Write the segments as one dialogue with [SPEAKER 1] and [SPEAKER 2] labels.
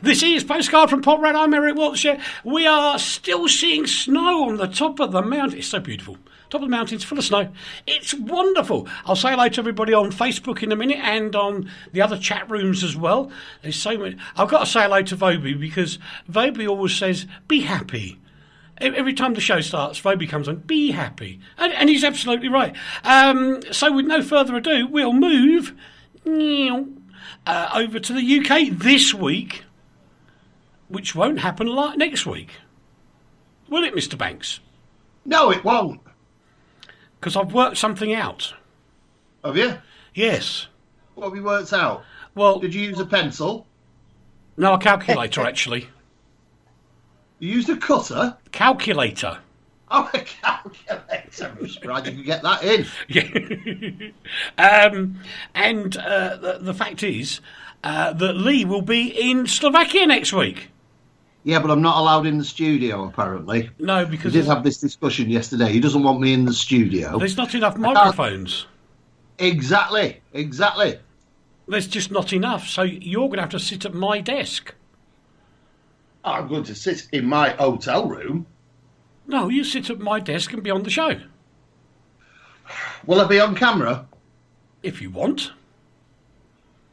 [SPEAKER 1] This is Postcard from Poprad. I'm Eric Wiltshire. We are still seeing snow on the top of the mountain. It's so beautiful. Top of the mountain's full of snow. It's wonderful. I'll say hello to everybody on Facebook in a minute and on the other chat rooms as well. There's so many. I've got to say hello to Voby because Voby always says, be happy. Every time the show starts, Voby comes on, be happy. And he's absolutely right. So with no further ado, we'll move over to the UK this week, which won't happen next week. Will it, Mr. Banks?
[SPEAKER 2] No, it won't.
[SPEAKER 1] Because I've worked something out.
[SPEAKER 2] Have you?
[SPEAKER 1] Yes.
[SPEAKER 2] What have you worked out?
[SPEAKER 1] Well,
[SPEAKER 2] did you use a pencil?
[SPEAKER 1] No, a calculator, actually.
[SPEAKER 2] You used a cutter?
[SPEAKER 1] Calculator.
[SPEAKER 2] Oh, a calculator. I'm surprised you could get that in.
[SPEAKER 1] Yeah. The fact is that Lee will be in Slovakia next week.
[SPEAKER 2] Yeah, but I'm not allowed in the studio, apparently.
[SPEAKER 1] No, because...
[SPEAKER 2] We did have this discussion yesterday. He doesn't want me in the studio.
[SPEAKER 1] There's not enough microphones.
[SPEAKER 2] Exactly.
[SPEAKER 1] There's just not enough, so you're going to have to sit at my desk.
[SPEAKER 2] I'm going to sit in my hotel room.
[SPEAKER 1] No, you sit at my desk and be on the show.
[SPEAKER 2] Will I be on camera?
[SPEAKER 1] If you want.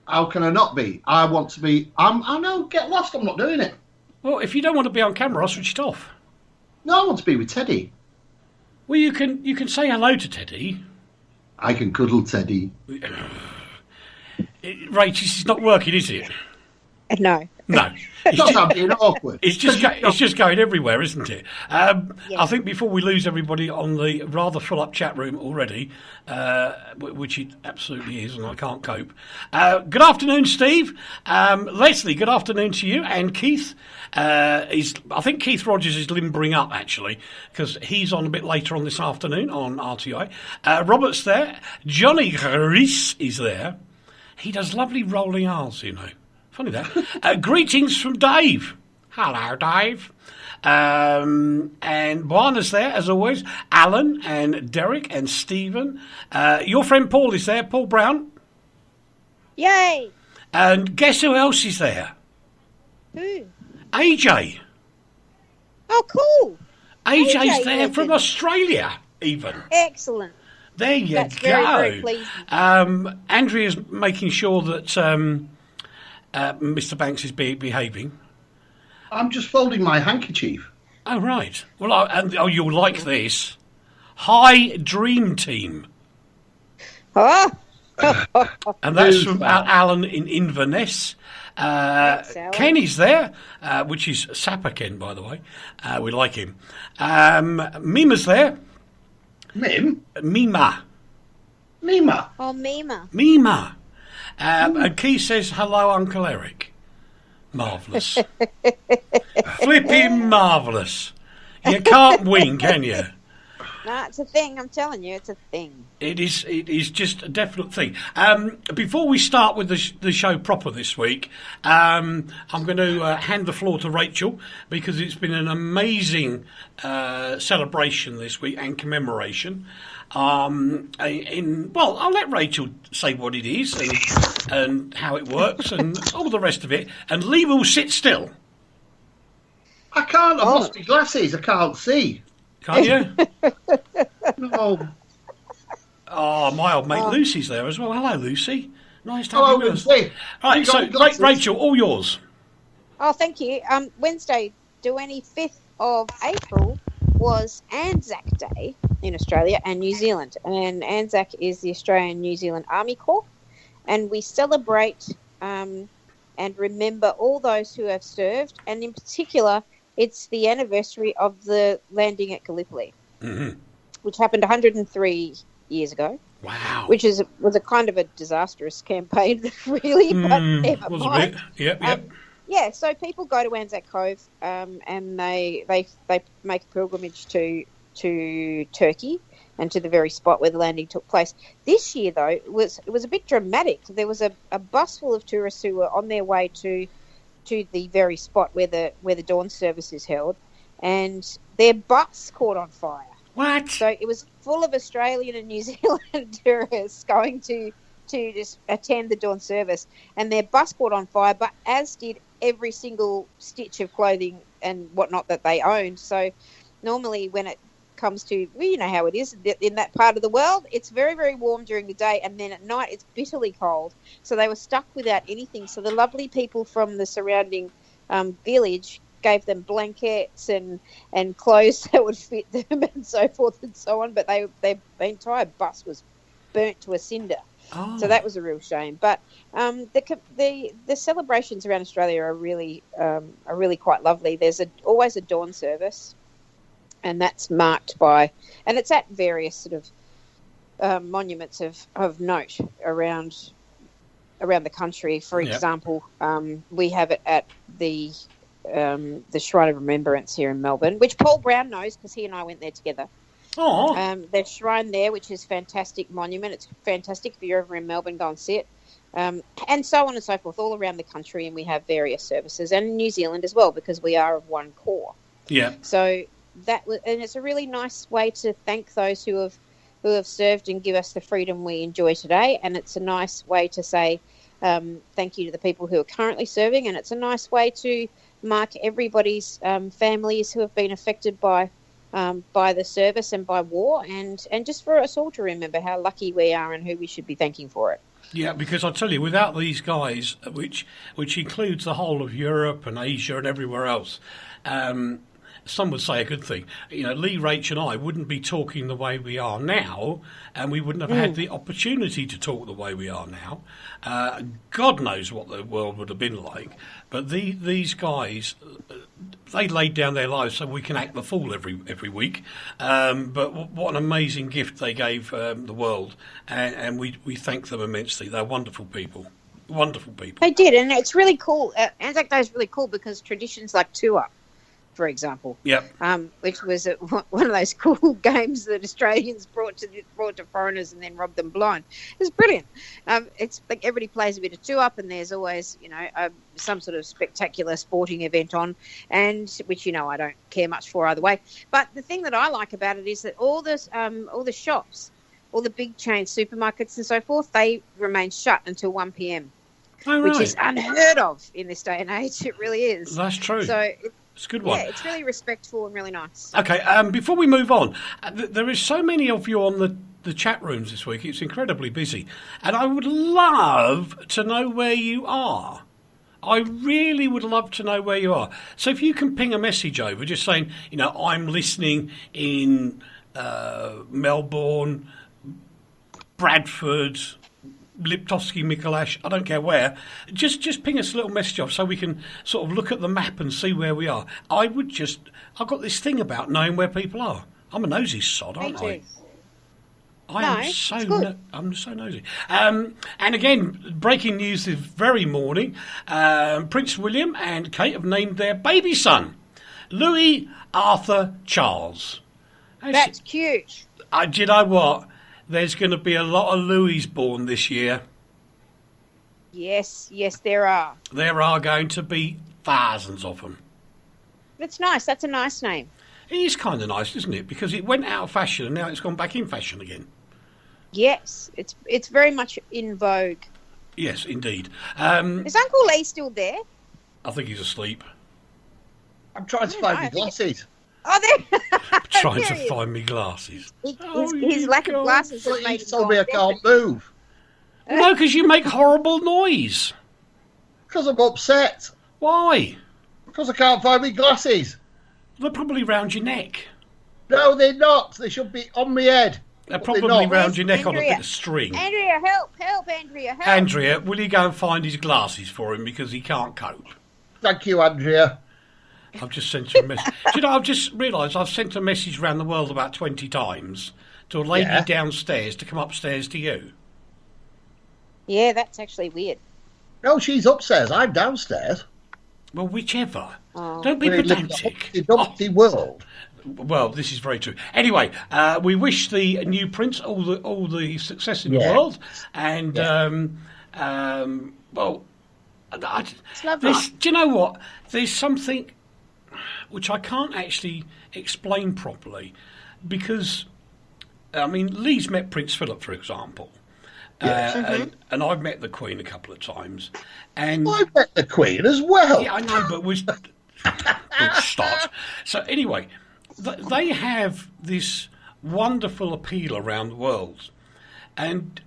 [SPEAKER 2] How can I not be? I want to be... I know, get lost, I'm not doing it.
[SPEAKER 1] Well, if you don't want to be on camera, I'll switch it off.
[SPEAKER 2] No, I want to be with Teddy.
[SPEAKER 1] Well, you can say hello to Teddy.
[SPEAKER 2] I can cuddle Teddy.
[SPEAKER 1] Rach, this is not working, is it?
[SPEAKER 3] No.
[SPEAKER 1] No.
[SPEAKER 2] It's not being awkward.
[SPEAKER 1] It's just going everywhere, isn't it?
[SPEAKER 3] Yeah.
[SPEAKER 1] I think before we lose everybody on the rather full-up chat room already, which it absolutely is, and I can't cope. Good afternoon, Steve. Leslie, good afternoon to you. And Keith, I think Keith Rogers is limbering up, actually, because he's on a bit later on this afternoon on RTI. Robert's there. Johnny Rees is there. He does lovely rolling R's, you know. Funny that. Greetings from Dave. Hello, Dave. And Buana's there, as always. Alan and Derek and Stephen. Your friend Paul is there, Paul Brown.
[SPEAKER 3] Yay!
[SPEAKER 1] And guess who else is there?
[SPEAKER 3] Who?
[SPEAKER 1] AJ.
[SPEAKER 3] Oh, cool.
[SPEAKER 1] AJ's there from Australia, even.
[SPEAKER 3] Excellent.
[SPEAKER 1] There you
[SPEAKER 3] That's
[SPEAKER 1] go.
[SPEAKER 3] very, very pleasing.
[SPEAKER 1] Andrea's making sure that... Mr. Banks is behaving.
[SPEAKER 2] I'm just folding my handkerchief.
[SPEAKER 1] Oh, right. Well, you'll like this. Hi, Dream Team.
[SPEAKER 3] Oh.
[SPEAKER 1] And that's from Alan in Inverness. Kenny's there, which is Sapper Ken, by the way. We like him. Mima's there.
[SPEAKER 2] Mim?
[SPEAKER 1] Mima.
[SPEAKER 3] Oh, Mima.
[SPEAKER 1] Mima. And Keith says, hello, Uncle Eric. Marvellous. Flipping marvellous. You can't win, can you?
[SPEAKER 3] No, it's a thing. I'm telling you, it's a thing.
[SPEAKER 1] It is just a definite thing. Before we start with the show proper this week, I'm going to hand the floor to Rachel because it's been an amazing celebration this week and commemoration. I'll let Rachel say what it is and how it works and all the rest of it. And Lee will sit still.
[SPEAKER 2] I can't. I've lost my glasses. I can't see.
[SPEAKER 1] Can't you?
[SPEAKER 2] No.
[SPEAKER 1] Oh, my old mate Lucy's there as well. Hello, Lucy. Nice to have
[SPEAKER 2] Hello,
[SPEAKER 1] you with us.
[SPEAKER 2] Lucy.
[SPEAKER 1] All right, so Rachel, all yours.
[SPEAKER 3] Oh, thank you. Wednesday, 25th of April, was Anzac Day in Australia and New Zealand. And Anzac is the Australian New Zealand Army Corps. And we celebrate and remember all those who have served. And in particular, it's the anniversary of the landing at Gallipoli, which happened 103 years ago.
[SPEAKER 1] Wow.
[SPEAKER 3] Which was a kind of a disastrous campaign, really, but never
[SPEAKER 1] was
[SPEAKER 3] mind.
[SPEAKER 1] a bit. Yep.
[SPEAKER 3] Yeah, so people go to Anzac Cove and they make a pilgrimage to Turkey and to the very spot where the landing took place. This year, though, it was a bit dramatic. There was a bus full of tourists who were on their way to the very spot where the dawn service is held, and their bus caught on fire.
[SPEAKER 1] What?
[SPEAKER 3] So it was full of Australian and New Zealand tourists going to just attend the dawn service, and their bus caught on fire, but as did every single stitch of clothing and whatnot that they owned. So normally when it comes to, well, you know how it is in that part of the world, it's very, very warm during the day, and then at night it's bitterly cold. So they were stuck without anything. So the lovely people from the surrounding village gave them blankets and clothes that would fit them and so forth and so on. But the entire bus was burnt to a cinder.
[SPEAKER 1] Oh.
[SPEAKER 3] So that was a real shame. But the celebrations around Australia are really quite lovely. There's always a dawn service, and that's marked by, and it's at various sort of monuments of note around the country. For example, we have it at the Shrine of Remembrance here in Melbourne, which Paul Brown knows because he and I went there together.
[SPEAKER 1] Oh.
[SPEAKER 3] There's shrine there, which is a fantastic monument. It's fantastic. If you're ever in Melbourne, go and see it. And so on and so forth, all around the country, and we have various services, and in New Zealand as well, because we are of one core.
[SPEAKER 1] Yeah.
[SPEAKER 3] So and it's a really nice way to thank those who have served and give us the freedom we enjoy today. And it's a nice way to say thank you to the people who are currently serving, and it's a nice way to mark everybody's families who have been affected by the service and by war, and just for us all to remember how lucky we are and who we should be thanking for it.
[SPEAKER 1] Yeah, because I tell you, without these guys, which includes the whole of Europe and Asia and everywhere else, some would say a good thing. You know, Lee, Rach and I wouldn't be talking the way we are now, and we wouldn't have had the opportunity to talk the way we are now. God knows what the world would have been like. But these guys, they laid down their lives so we can act the fool every week. But what an amazing gift they gave the world, and we thank them immensely. They're wonderful people. Wonderful people.
[SPEAKER 3] They did, and it's really cool. Anzac Day is really cool because traditions like Two-Up, for example, which was one of those cool games that Australians brought to foreigners and then robbed them blind. It's brilliant. It's like everybody plays a bit of Two-Up, and there's always, some sort of spectacular sporting event on, and which I don't care much for either way. But the thing that I like about it is that all the shops, all the big chain supermarkets and so forth, they remain shut until 1 p.m.
[SPEAKER 1] Oh, right.
[SPEAKER 3] Which is unheard of in this day and age. It really is.
[SPEAKER 1] That's true.
[SPEAKER 3] So
[SPEAKER 1] it's a good one.
[SPEAKER 3] Yeah, it's really respectful and really nice.
[SPEAKER 1] Okay, before we move on, there is so many of you on the chat rooms this week. It's incredibly busy. And I would love to know where you are. I really would love to know where you are. So if you can ping a message over just saying, I'm listening in Melbourne, Bradford, Liptovsky, Mikolash, I don't care where. Just ping us a little message off so we can sort of look at the map and see where we are. I've got this thing about knowing where people are. I'm a nosy sod, aren't I? I'm so nosy. And again, breaking news this very morning, Prince William and Kate have named their baby son Louis Arthur Charles.
[SPEAKER 3] That's cute.
[SPEAKER 1] Do you know what? There's going to be a lot of Louis born this year.
[SPEAKER 3] Yes, there are.
[SPEAKER 1] There are going to be thousands of them.
[SPEAKER 3] That's nice. That's a nice name.
[SPEAKER 1] It is kind of nice, isn't it? Because it went out of fashion and now it's gone back in fashion again.
[SPEAKER 3] Yes, it's very much in vogue.
[SPEAKER 1] Yes, indeed.
[SPEAKER 3] Is Uncle Lee still there?
[SPEAKER 1] I think he's asleep.
[SPEAKER 2] I'm trying to find my glasses.
[SPEAKER 3] Oh, there.
[SPEAKER 1] Trying to find me glasses.
[SPEAKER 3] His lack of glasses has made him
[SPEAKER 2] told me I can't move.
[SPEAKER 1] No, because you make horrible noise.
[SPEAKER 2] Because I'm upset.
[SPEAKER 1] Why?
[SPEAKER 2] Because I can't find my glasses.
[SPEAKER 1] They're probably round your neck.
[SPEAKER 2] No, they're not. They should be on my head.
[SPEAKER 1] They're probably round your neck on a bit of string.
[SPEAKER 3] Andrea, help, Andrea, help.
[SPEAKER 1] Andrea, will you go and find his glasses for him because he can't cope?
[SPEAKER 2] Thank you, Andrea.
[SPEAKER 1] I've just sent you a message. Do you know, I've just realised I've sent a message around the world about 20 times to a lady downstairs to come upstairs to you.
[SPEAKER 3] Yeah, that's actually weird.
[SPEAKER 2] No, she's upstairs. I'm downstairs.
[SPEAKER 1] Well, whichever.
[SPEAKER 3] Oh.
[SPEAKER 1] Don't be pedantic.
[SPEAKER 2] The dumpty world.
[SPEAKER 1] Well, this is very true. Anyway, we wish the new prince all the success in the world, and well,
[SPEAKER 3] it's lovely.
[SPEAKER 1] do you know what? There's something which I can't actually explain properly, because I mean, Lee's met Prince Philip, for example, and I've met the Queen a couple of times, and
[SPEAKER 2] I met the Queen as well.
[SPEAKER 1] yeah, I know, but we'll start. So anyway, they have this wonderful appeal around the world, and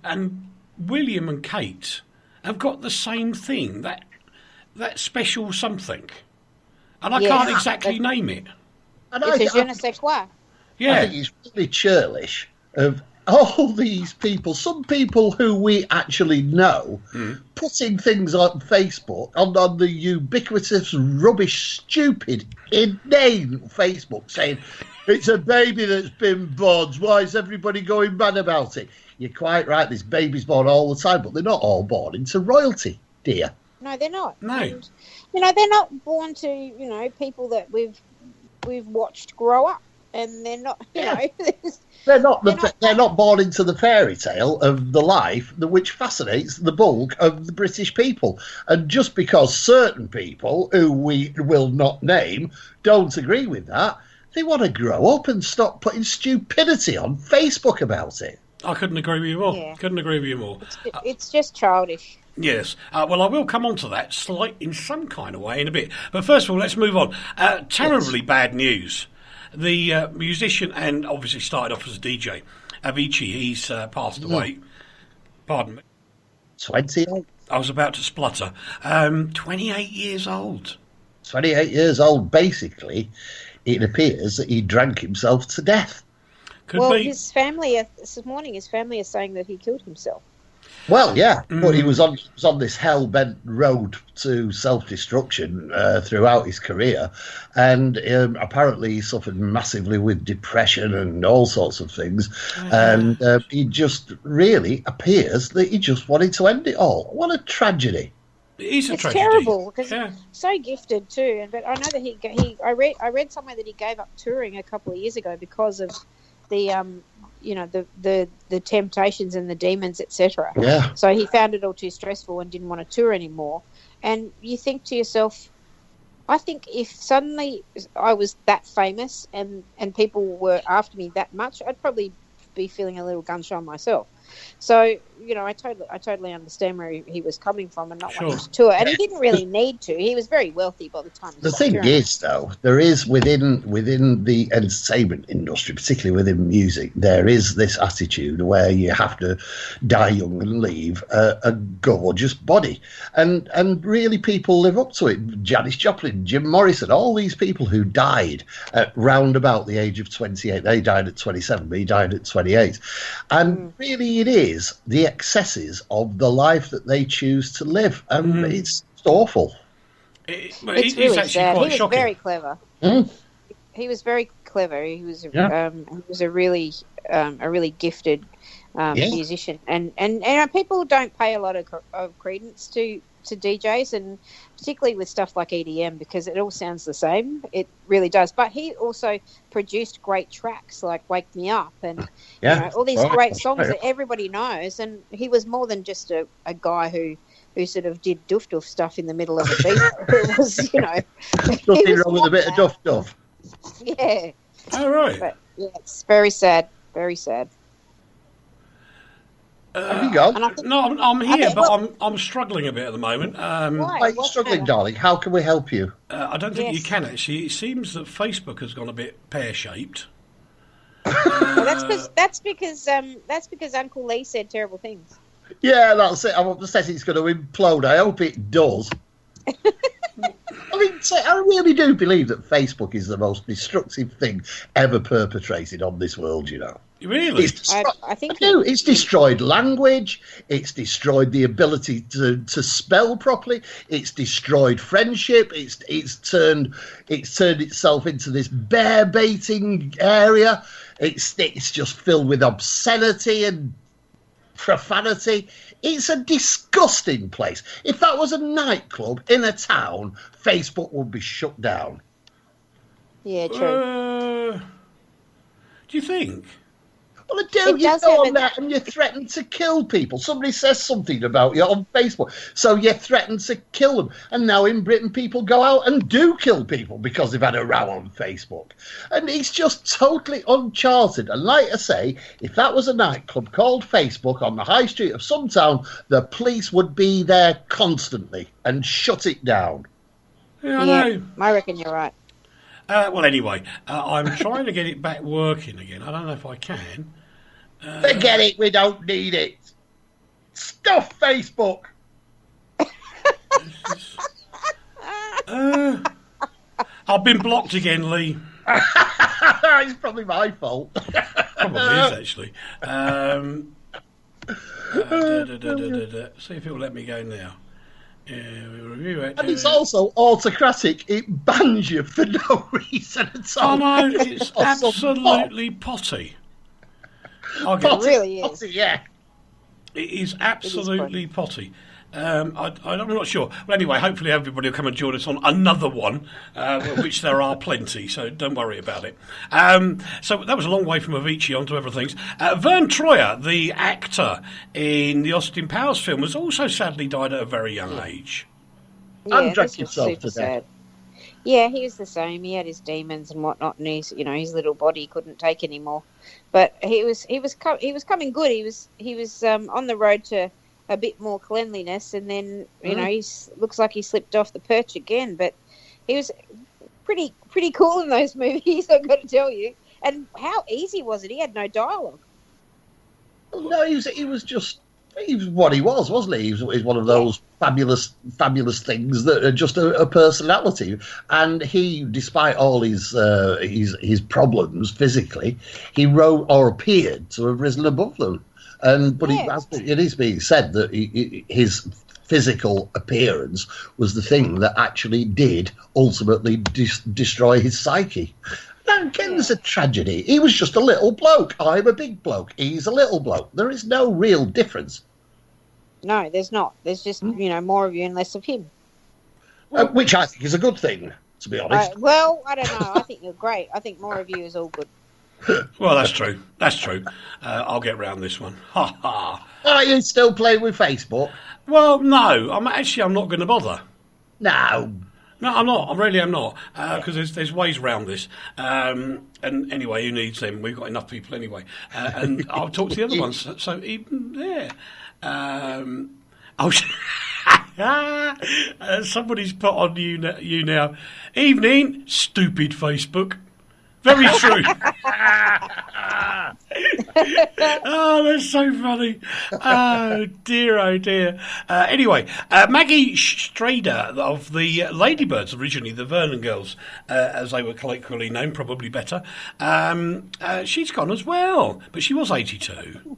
[SPEAKER 1] William and Kate have got the same thing, that special something, and I can't exactly name it.
[SPEAKER 2] And
[SPEAKER 3] It's a je ne sais quoi.
[SPEAKER 1] Yeah,
[SPEAKER 2] I think it's really churlish of all these people, some people who we actually know, putting things on Facebook, on the ubiquitous, rubbish, stupid, inane Facebook, saying, it's a baby that's been born, why is everybody going mad about it? You're quite right, this baby's born all the time, but they're not all born into royalty, dear.
[SPEAKER 3] No, they're not.
[SPEAKER 1] No.
[SPEAKER 3] And, they're not born to, people that we've watched grow up, and they're not,
[SPEAKER 2] They're not born into the fairy tale of the life which fascinates the bulk of the British people. And just because certain people, who we will not name, don't agree with that, they want to grow up and stop putting stupidity on Facebook about it.
[SPEAKER 1] I couldn't agree with you more.
[SPEAKER 3] Yeah.
[SPEAKER 1] Couldn't agree with you more.
[SPEAKER 3] It's just childish.
[SPEAKER 1] Yes. Well, I will come on to that in some kind of way in a bit. But first of all, let's move on. Terribly bad news. The musician, and obviously started off as a DJ, Avicii, he's passed away. Pardon me.
[SPEAKER 2] 28.
[SPEAKER 1] I was about to splutter. 28 years old.
[SPEAKER 2] 28 years old, basically. It appears that he drank himself to death.
[SPEAKER 1] Could be.
[SPEAKER 3] His family, this morning, his family is saying that he killed himself.
[SPEAKER 2] Well, yeah, but he was on this hell-bent road to self-destruction throughout his career, and apparently he suffered massively with depression and all sorts of things, and he just really appears that he just wanted to end it all. What a tragedy!
[SPEAKER 1] It's
[SPEAKER 3] It's
[SPEAKER 1] tragedy.
[SPEAKER 3] terrible because he's so gifted too. But I know that I read somewhere that he gave up touring a couple of years ago because of the the temptations and the demons, etc.
[SPEAKER 2] Yeah.
[SPEAKER 3] So he found it all too stressful and didn't want to tour anymore. And you think to yourself, I think if suddenly I was that famous and people were after me that much, I'd probably be feeling a little gun shy myself. So, I totally understand where he was coming from and not wanting to tour. And he didn't really need to. He was very wealthy by the time.
[SPEAKER 2] The thing is, though, there is within the entertainment industry, particularly within music, there is this attitude where you have to die young and leave a gorgeous body. And really people live up to it. Janis Joplin, Jim Morrison, all these people who died at round about the age of 28. They died at 27, but he died at 28. And really it is the excesses of the life that they choose to live. And it's awful.
[SPEAKER 3] It's really sad. He was shocking. Very clever. He was very clever. He was a really gifted musician, and people don't pay a lot of credence to DJs, and particularly with stuff like EDM, because it all sounds the same. It really does. But he also produced great tracks like "Wake Me Up" and all these great songs that everybody knows. And he was more than just a guy who sort of did doof stuff in the middle of a beat. It was,
[SPEAKER 2] nothing wrong with a bit of doof.
[SPEAKER 3] Yeah.
[SPEAKER 1] All right.
[SPEAKER 3] But, yeah, it's very sad. Very sad.
[SPEAKER 2] Have you gone?
[SPEAKER 1] No, I'm here, but I'm struggling a bit at the moment.
[SPEAKER 3] Why?
[SPEAKER 2] Why are you struggling, darling? How can we help you?
[SPEAKER 1] I don't think you can actually. It seems that Facebook has gone a bit pear-shaped.
[SPEAKER 3] Well, that's because Uncle Lee said terrible things.
[SPEAKER 2] Yeah, that's it. I'm upset it's going to implode. I hope it does. I mean, I really do believe that Facebook is the most destructive thing ever perpetrated on this world,
[SPEAKER 1] Really?
[SPEAKER 3] I think
[SPEAKER 2] it's destroyed language. It's destroyed the ability to spell properly. It's destroyed friendship. It's turned itself into this bear baiting area. It's just filled with obscenity and profanity. It's a disgusting place. If that was a nightclub in a town, Facebook would be shut down.
[SPEAKER 3] Yeah, true.
[SPEAKER 1] Do you think?
[SPEAKER 2] Well, I do.
[SPEAKER 3] It
[SPEAKER 2] You
[SPEAKER 3] does
[SPEAKER 2] go
[SPEAKER 3] have
[SPEAKER 2] on
[SPEAKER 3] a-
[SPEAKER 2] there and you threaten to kill people. Somebody says something about you on Facebook, so you threaten to kill them. And now in Britain, people go out and do kill people because they've had a row on Facebook. And it's just totally uncharted. And like I say, if that was a nightclub called Facebook on the high street of some town, the police would be there constantly and shut it down.
[SPEAKER 1] Yeah, I know.
[SPEAKER 3] I reckon you're right.
[SPEAKER 1] Well, anyway, I'm trying to get it back working again. I don't know if I can.
[SPEAKER 2] Forget it, we don't need it. Stuff Facebook.
[SPEAKER 1] I've been blocked again, Lee.
[SPEAKER 2] It's probably my fault.
[SPEAKER 1] Probably is, actually. See if it will let me go now. Review it.
[SPEAKER 2] And it's also autocratic. It bans you for no reason at all.
[SPEAKER 1] Oh, no, it's absolutely potty. I'll get
[SPEAKER 3] It really is.
[SPEAKER 2] Yeah.
[SPEAKER 1] It is absolutely potty. I'm not sure. Well, anyway, hopefully everybody will come and join us on another one, which there are plenty, so don't worry about it. So that was a long way from Avicii onto other things. Vern Troyer, the actor in the Austin Powers film, has also sadly died at a very young age.
[SPEAKER 3] Yeah,
[SPEAKER 2] Undress
[SPEAKER 3] this was
[SPEAKER 2] yourself
[SPEAKER 3] super
[SPEAKER 2] to death.
[SPEAKER 3] sad. Yeah, he was the same. He had his demons and whatnot, and his little body couldn't take anymore. But he was coming good. He was on the road to a bit more cleanliness, and then he looks like he slipped off the perch again. But he was pretty cool in those movies, I've got to tell you. And how easy was it? He had no dialogue.
[SPEAKER 2] No, he was what he was, wasn't he? He was one of those fabulous things that are just a personality. And he, despite all his problems physically, he wrote or appeared to have risen above them. But it is being said that his physical appearance was the thing that actually did ultimately destroy his psyche. Now, again, there's a tragedy. He was just a little bloke. I'm a big bloke. He's a little bloke. There is no real difference.
[SPEAKER 3] No, there's not. There's just, more of you and less of him.
[SPEAKER 2] Which I think is a good thing, to be honest.
[SPEAKER 3] Well, I don't know. I think you're great. I think more of you is all good.
[SPEAKER 1] Well, that's true. That's true. I'll get round this one. Ha ha.
[SPEAKER 2] Are you still playing with Facebook?
[SPEAKER 1] Well, no. I'm not going to bother.
[SPEAKER 2] No.
[SPEAKER 1] No, I'm not. I really am not. Because there's ways around this. And anyway, who needs them? We've got enough people anyway. And I'll talk to the other ones. So even there. Somebody's put on you now. Evening, stupid Facebook. Very true. Oh, that's so funny. Oh, dear, oh, dear. Anyway, Maggie Strader of the Ladybirds, originally the Vernon Girls, as they were colloquially known, probably better, she's gone as well, but she was 82.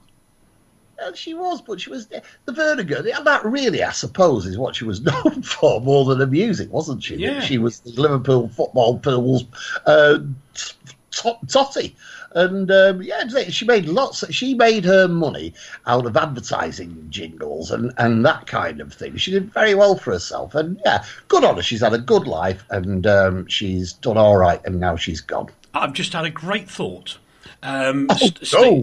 [SPEAKER 2] She was, but she was the Vernon Girl. That really, I suppose, is what she was known for more than her music, wasn't she?
[SPEAKER 1] Yeah.
[SPEAKER 2] She was the Liverpool football pool's totty. And she made lots. She made her money out of advertising jingles and that kind of thing. She did very well for herself, and good on her. She's had a good life, and she's done all right. And now she's gone.
[SPEAKER 1] I've just had a great thought.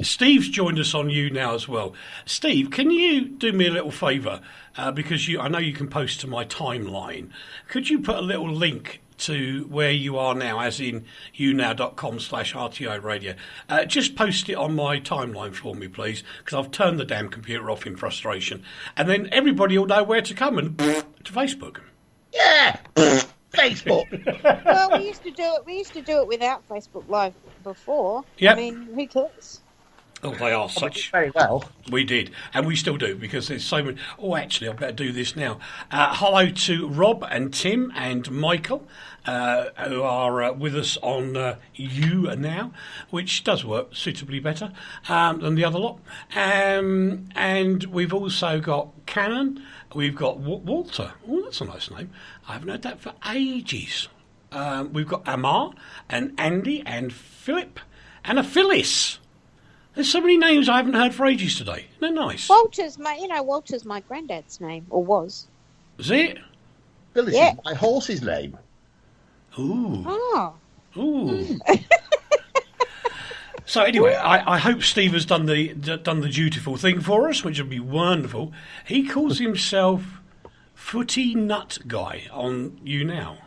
[SPEAKER 1] Steve's joined us on you now as well. Steve, can you do me a little favour? Because I know you can post to my timeline. Could you put a little link to where you are now, as in younow.com/RTI radio? Just post it on my timeline for me, please, because I've turned the damn computer off in frustration. And then everybody will know where to come and to Facebook.
[SPEAKER 2] Yeah, Facebook.
[SPEAKER 3] Well, we used to do it without Facebook Live before.
[SPEAKER 1] Yep.
[SPEAKER 3] I mean, who cares?
[SPEAKER 1] Oh, they are such.
[SPEAKER 2] Very well.
[SPEAKER 1] We did, and we still do, because there's so many. Oh, actually, I better do this now. Hello to Rob and Tim and Michael, who are with us on You Now, which does work suitably better than the other lot. And we've also got Cannon. We've got Walter. Oh, that's a nice name. I haven't heard that for ages. We've got Amar and Andy and Philip and a Phyllis. There's so many names I haven't heard for ages today. Isn't that nice?
[SPEAKER 3] Walter's my granddad's name, or was.
[SPEAKER 1] Is it?
[SPEAKER 2] Phyllis is my horse's name.
[SPEAKER 1] Ooh.
[SPEAKER 3] Oh.
[SPEAKER 1] Ooh. So anyway, I hope Steve has done the dutiful thing for us, which would be wonderful. He calls himself Footy Nut Guy on You Now.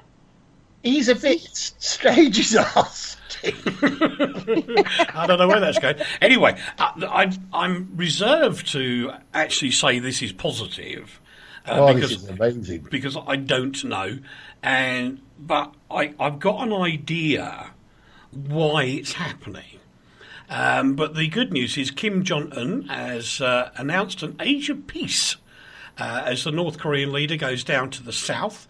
[SPEAKER 2] He's a bit strange as us.
[SPEAKER 1] I don't know where that's going. Anyway, I'm reserved to actually say this is positive.
[SPEAKER 2] This is amazing.
[SPEAKER 1] Because I don't know, but I've got an idea why it's happening. But the good news is Kim Jong-un has announced an age of peace as the North Korean leader goes down to the south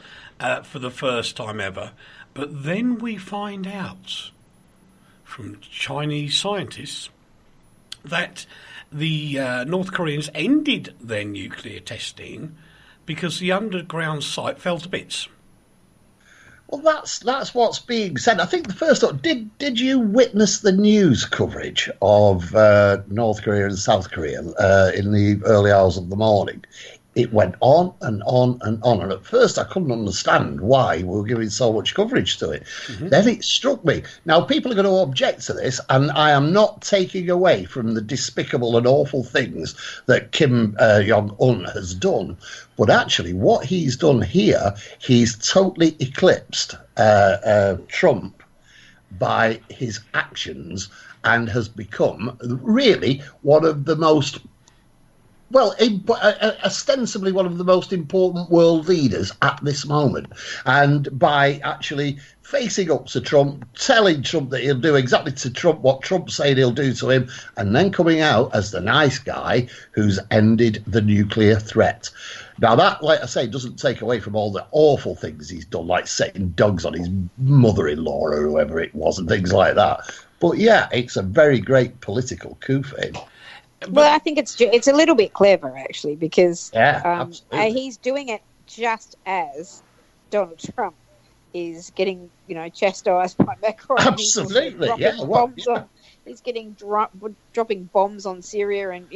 [SPEAKER 1] for the first time ever. But then we find out from Chinese scientists that the North Koreans ended their nuclear testing because the underground site fell to bits.
[SPEAKER 2] Well, that's what's being said. I think the first thought, did you witness the news coverage of North Korea and South Korea in the early hours of the morning? It went on and on and on. And at first I couldn't understand why we were giving so much coverage to it. Mm-hmm. Then it struck me. Now, people are going to object to this, and I am not taking away from the despicable and awful things that Kim Jong-un has done. But actually, what he's done here, he's totally eclipsed Trump by his actions and has become really one of the most... Well, ostensibly one of the most important world leaders at this moment. And by actually facing up to Trump, telling Trump that he'll do exactly to Trump what Trump's saying he'll do to him, and then coming out as the nice guy who's ended the nuclear threat. Now, that, like I say, doesn't take away from all the awful things he's done, like setting dogs on his mother-in-law or whoever it was and things like that. But, yeah, it's a very great political coup for him.
[SPEAKER 3] Well, I think it's a little bit clever, actually, because he's doing it just as Donald Trump is getting, chastised by Macron.
[SPEAKER 2] Absolutely,
[SPEAKER 3] He's getting dropping bombs on Syria, and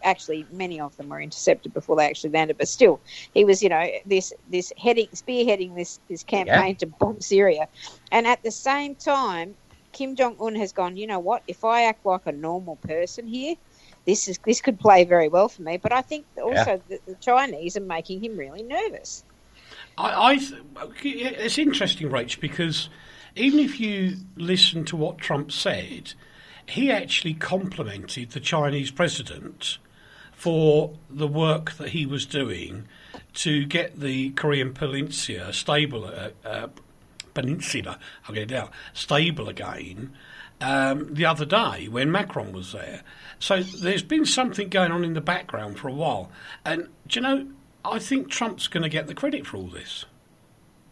[SPEAKER 3] actually many of them were intercepted before they actually landed. But still, he was, spearheading this campaign to bomb Syria, and at the same time, Kim Jong-un has gone. You know what? If I act like a normal person here, this could play very well for me. But I think also the Chinese are making him really nervous.
[SPEAKER 1] It's interesting, Rach, because even if you listen to what Trump said, he actually complimented the Chinese president for the work that he was doing to get the Korean Peninsula stable again the other day when Macron was there. So there's been something going on in the background for a while. And, do you know, I think Trump's going to get the credit for all this.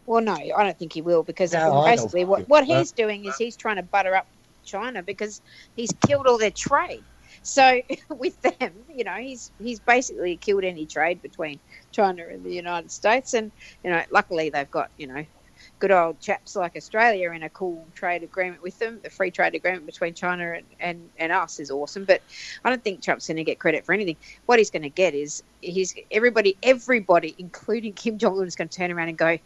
[SPEAKER 3] Well, no, I don't think he will, because basically what he's doing is he's trying to butter up China because he's killed all their trade. So with them, he's basically killed any trade between China and the United States. And, luckily they've got, good old chaps like Australia in a cool trade agreement with them. The free trade agreement between China and us is awesome. But I don't think Trump's going to get credit for anything. What he's going to get is everybody, including Kim Jong-un, is going to turn around and go,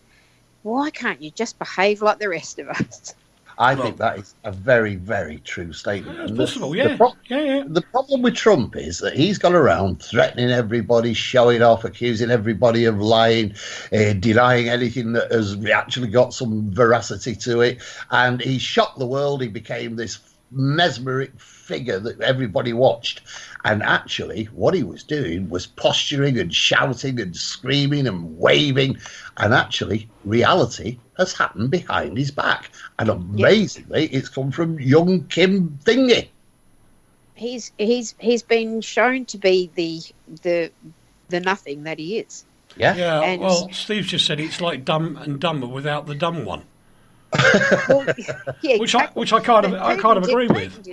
[SPEAKER 3] why can't you just behave like the rest of us?
[SPEAKER 2] I think that is a very, very true statement.
[SPEAKER 1] It's possible,
[SPEAKER 2] The problem with Trump is that he's gone around threatening everybody, showing off, accusing everybody of lying, denying anything that has actually got some veracity to it. And he shocked the world. He became this mesmeric figure that everybody watched. And actually, what he was doing was posturing and shouting and screaming and waving. And actually, reality has happened behind his back. And amazingly, it's come from young Kim Thingy.
[SPEAKER 3] He's been shown to be the nothing that he is.
[SPEAKER 2] Yeah.
[SPEAKER 1] And well, Steve just said it's like Dumb and Dumber without the dumb one.
[SPEAKER 3] Well, yeah,
[SPEAKER 1] which I kind of agree with.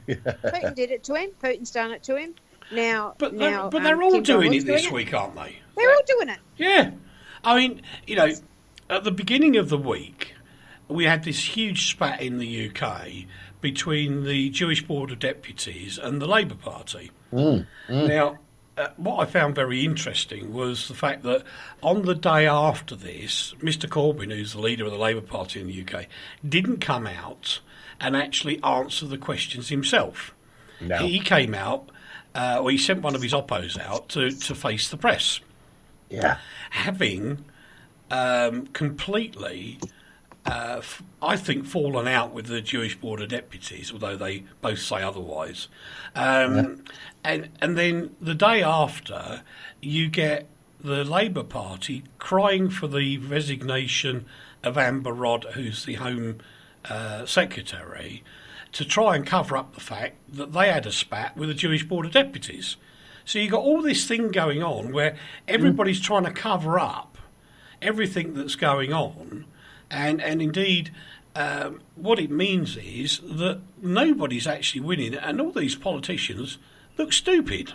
[SPEAKER 3] Putin did it to him. Putin's done it to him.
[SPEAKER 1] But they're all doing it this week, aren't they?
[SPEAKER 3] They're all doing it.
[SPEAKER 1] Yeah, I mean, at the beginning of the week, we had this huge spat in the UK between the Jewish Board of Deputies and the Labour Party. Now, what I found very interesting was the fact that on the day after this, Mr. Corbyn, who's the leader of the Labour Party in the UK, didn't come out and actually answer the questions himself.
[SPEAKER 2] No.
[SPEAKER 1] He came out, or he sent one of his oppos out to face the press.
[SPEAKER 2] Yeah.
[SPEAKER 1] Having completely, I think, fallen out with the Jewish border deputies, although they both say otherwise. And then the day after, you get the Labour Party crying for the resignation of Amber Rudd, who's the Home Secretary, to try and cover up the fact that they had a spat with the Jewish border deputies. So you've got all this thing going on where everybody's trying to cover up everything that's going on. And indeed, what it means is that nobody's actually winning, and all these politicians look stupid.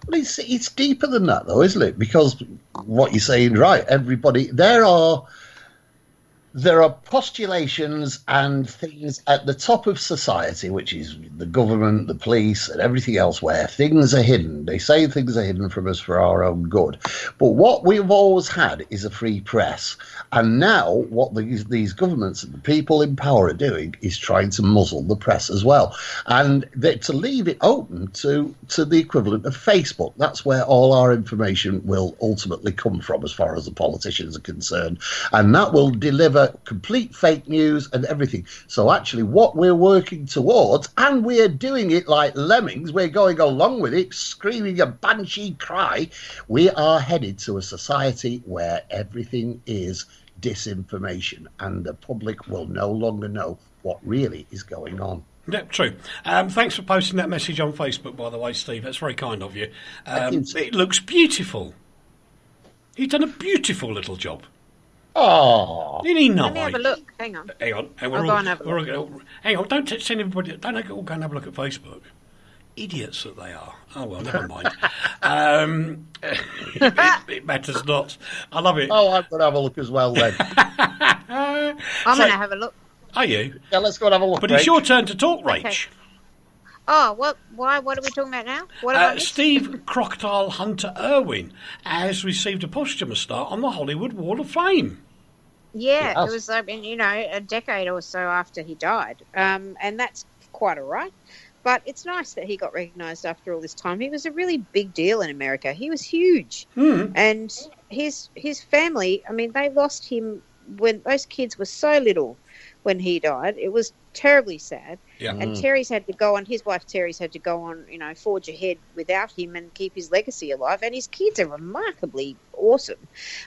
[SPEAKER 2] Well, it's deeper than that, though, isn't it? Because what you're saying, right? Everybody, there are postulations and things at the top of society, which is the government, the police, and everything else, where things are hidden. They say things are hidden from us for our own good. But what we've always had is a free press. And now what these governments and the people in power are doing is trying to muzzle the press as well. And to leave it open to the equivalent of Facebook. That's where all our information will ultimately come from as far as the politicians are concerned. And that will deliver complete fake news and everything. So actually what we're working towards, and we're doing it like lemmings, we're going along with it, screaming a banshee cry, we are headed to a society where everything is disinformation and the public will no longer know what really is going on.
[SPEAKER 1] Yeah, true. Thanks for posting that message on Facebook, by the way, Steve. That's very kind of you. It looks beautiful. He's done a beautiful little job.
[SPEAKER 2] Oh,
[SPEAKER 1] Didn't he not?
[SPEAKER 3] Let me have a look. Hang on.
[SPEAKER 1] Hang on.
[SPEAKER 3] I'll go and have a look.
[SPEAKER 1] Hang on. Don't send everybody. Don't all go and have a look at Facebook. Idiots that they are. Oh, well, never mind. It matters not. I love it.
[SPEAKER 2] Oh, I'm going to have a look as well then.
[SPEAKER 3] I'm going to have a look.
[SPEAKER 1] Are you?
[SPEAKER 2] Yeah, let's go and have a look.
[SPEAKER 1] But it's your turn to talk, Rach.
[SPEAKER 3] Okay. Oh, why? What are we talking about now? What about
[SPEAKER 1] Steve Crocodile Hunter Irwin has received a posthumous start on the Hollywood Wall of Fame.
[SPEAKER 3] Yeah, it was, a decade or so after he died. And that's quite all right. But it's nice that he got recognised after all this time. He was a really big deal in America. He was huge. And his family, I mean, they lost him when those kids were so little when he died. It was terribly sad.
[SPEAKER 1] Yeah.
[SPEAKER 3] And Terry's had to go on, his wife Terry's had to go on, forge ahead without him and keep his legacy alive. And his kids are remarkably awesome.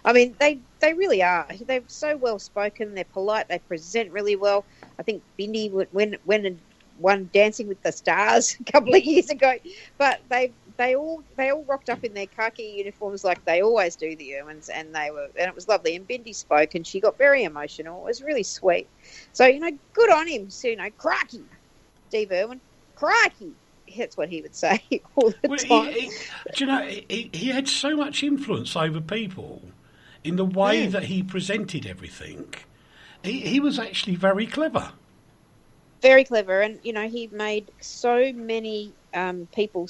[SPEAKER 3] I mean, they really are. They're so well spoken. They're polite. They present really well. I think Bindi went and won Dancing with the Stars a couple of years ago. But they all rocked up in their khaki uniforms like they always do, the Irwins, and it was lovely. And Bindi spoke, and she got very emotional. It was really sweet. So good on him. So, crikey, Steve Irwin, crikey. That's what he would say all the time.
[SPEAKER 1] He had so much influence over people in the way that he presented everything. He was actually very clever.
[SPEAKER 3] Very clever, and he made so many people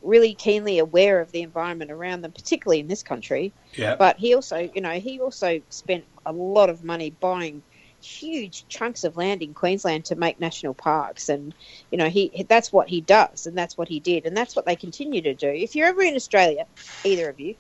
[SPEAKER 3] really keenly aware of the environment around them, particularly in this country.
[SPEAKER 1] Yeah.
[SPEAKER 3] But he also spent a lot of money buying huge chunks of land in Queensland to make national parks, and that's what he does, and that's what he did, and that's what they continue to do. If you're ever in Australia, either of you,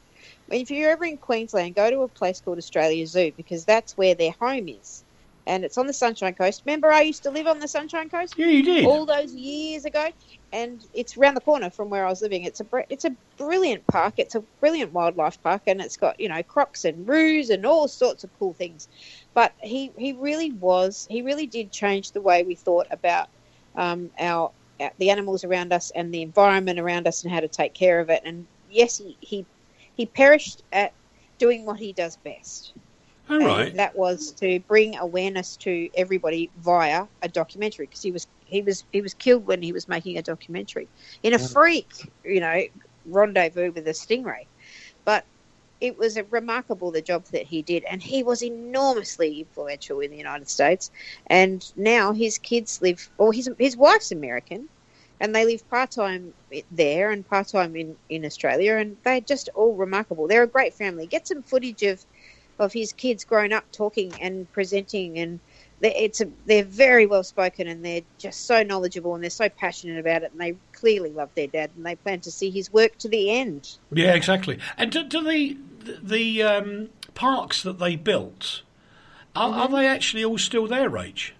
[SPEAKER 3] if you're ever in Queensland, go to a place called Australia Zoo, because that's where their home is. And it's on the Sunshine Coast. Remember I used to live on the Sunshine Coast?
[SPEAKER 1] Yeah, you did.
[SPEAKER 3] All those years ago. And it's around the corner from where I was living. It's a brilliant park. It's a brilliant wildlife park. And it's got, crocs and roos and all sorts of cool things. But he really did change the way we thought about the animals around us and the environment around us and how to take care of it. And yes, he perished at doing what he does best.
[SPEAKER 1] All right.
[SPEAKER 3] And that was to bring awareness to everybody via a documentary, because he was killed when he was making a documentary in a freak, rendezvous with a stingray. But it was remarkable, the job that he did, and he was enormously influential in the United States. And now his kids his wife's American, and they live part-time there and part-time in Australia, and they're just all remarkable. They're a great family. Get some footage of his kids growing up talking and presenting, and they're very well spoken, and they're just so knowledgeable, and they're so passionate about it, and they clearly love their dad, and they plan to see his work to the end.
[SPEAKER 1] Yeah, exactly. And do the parks that they built, are they actually all still there, Rach?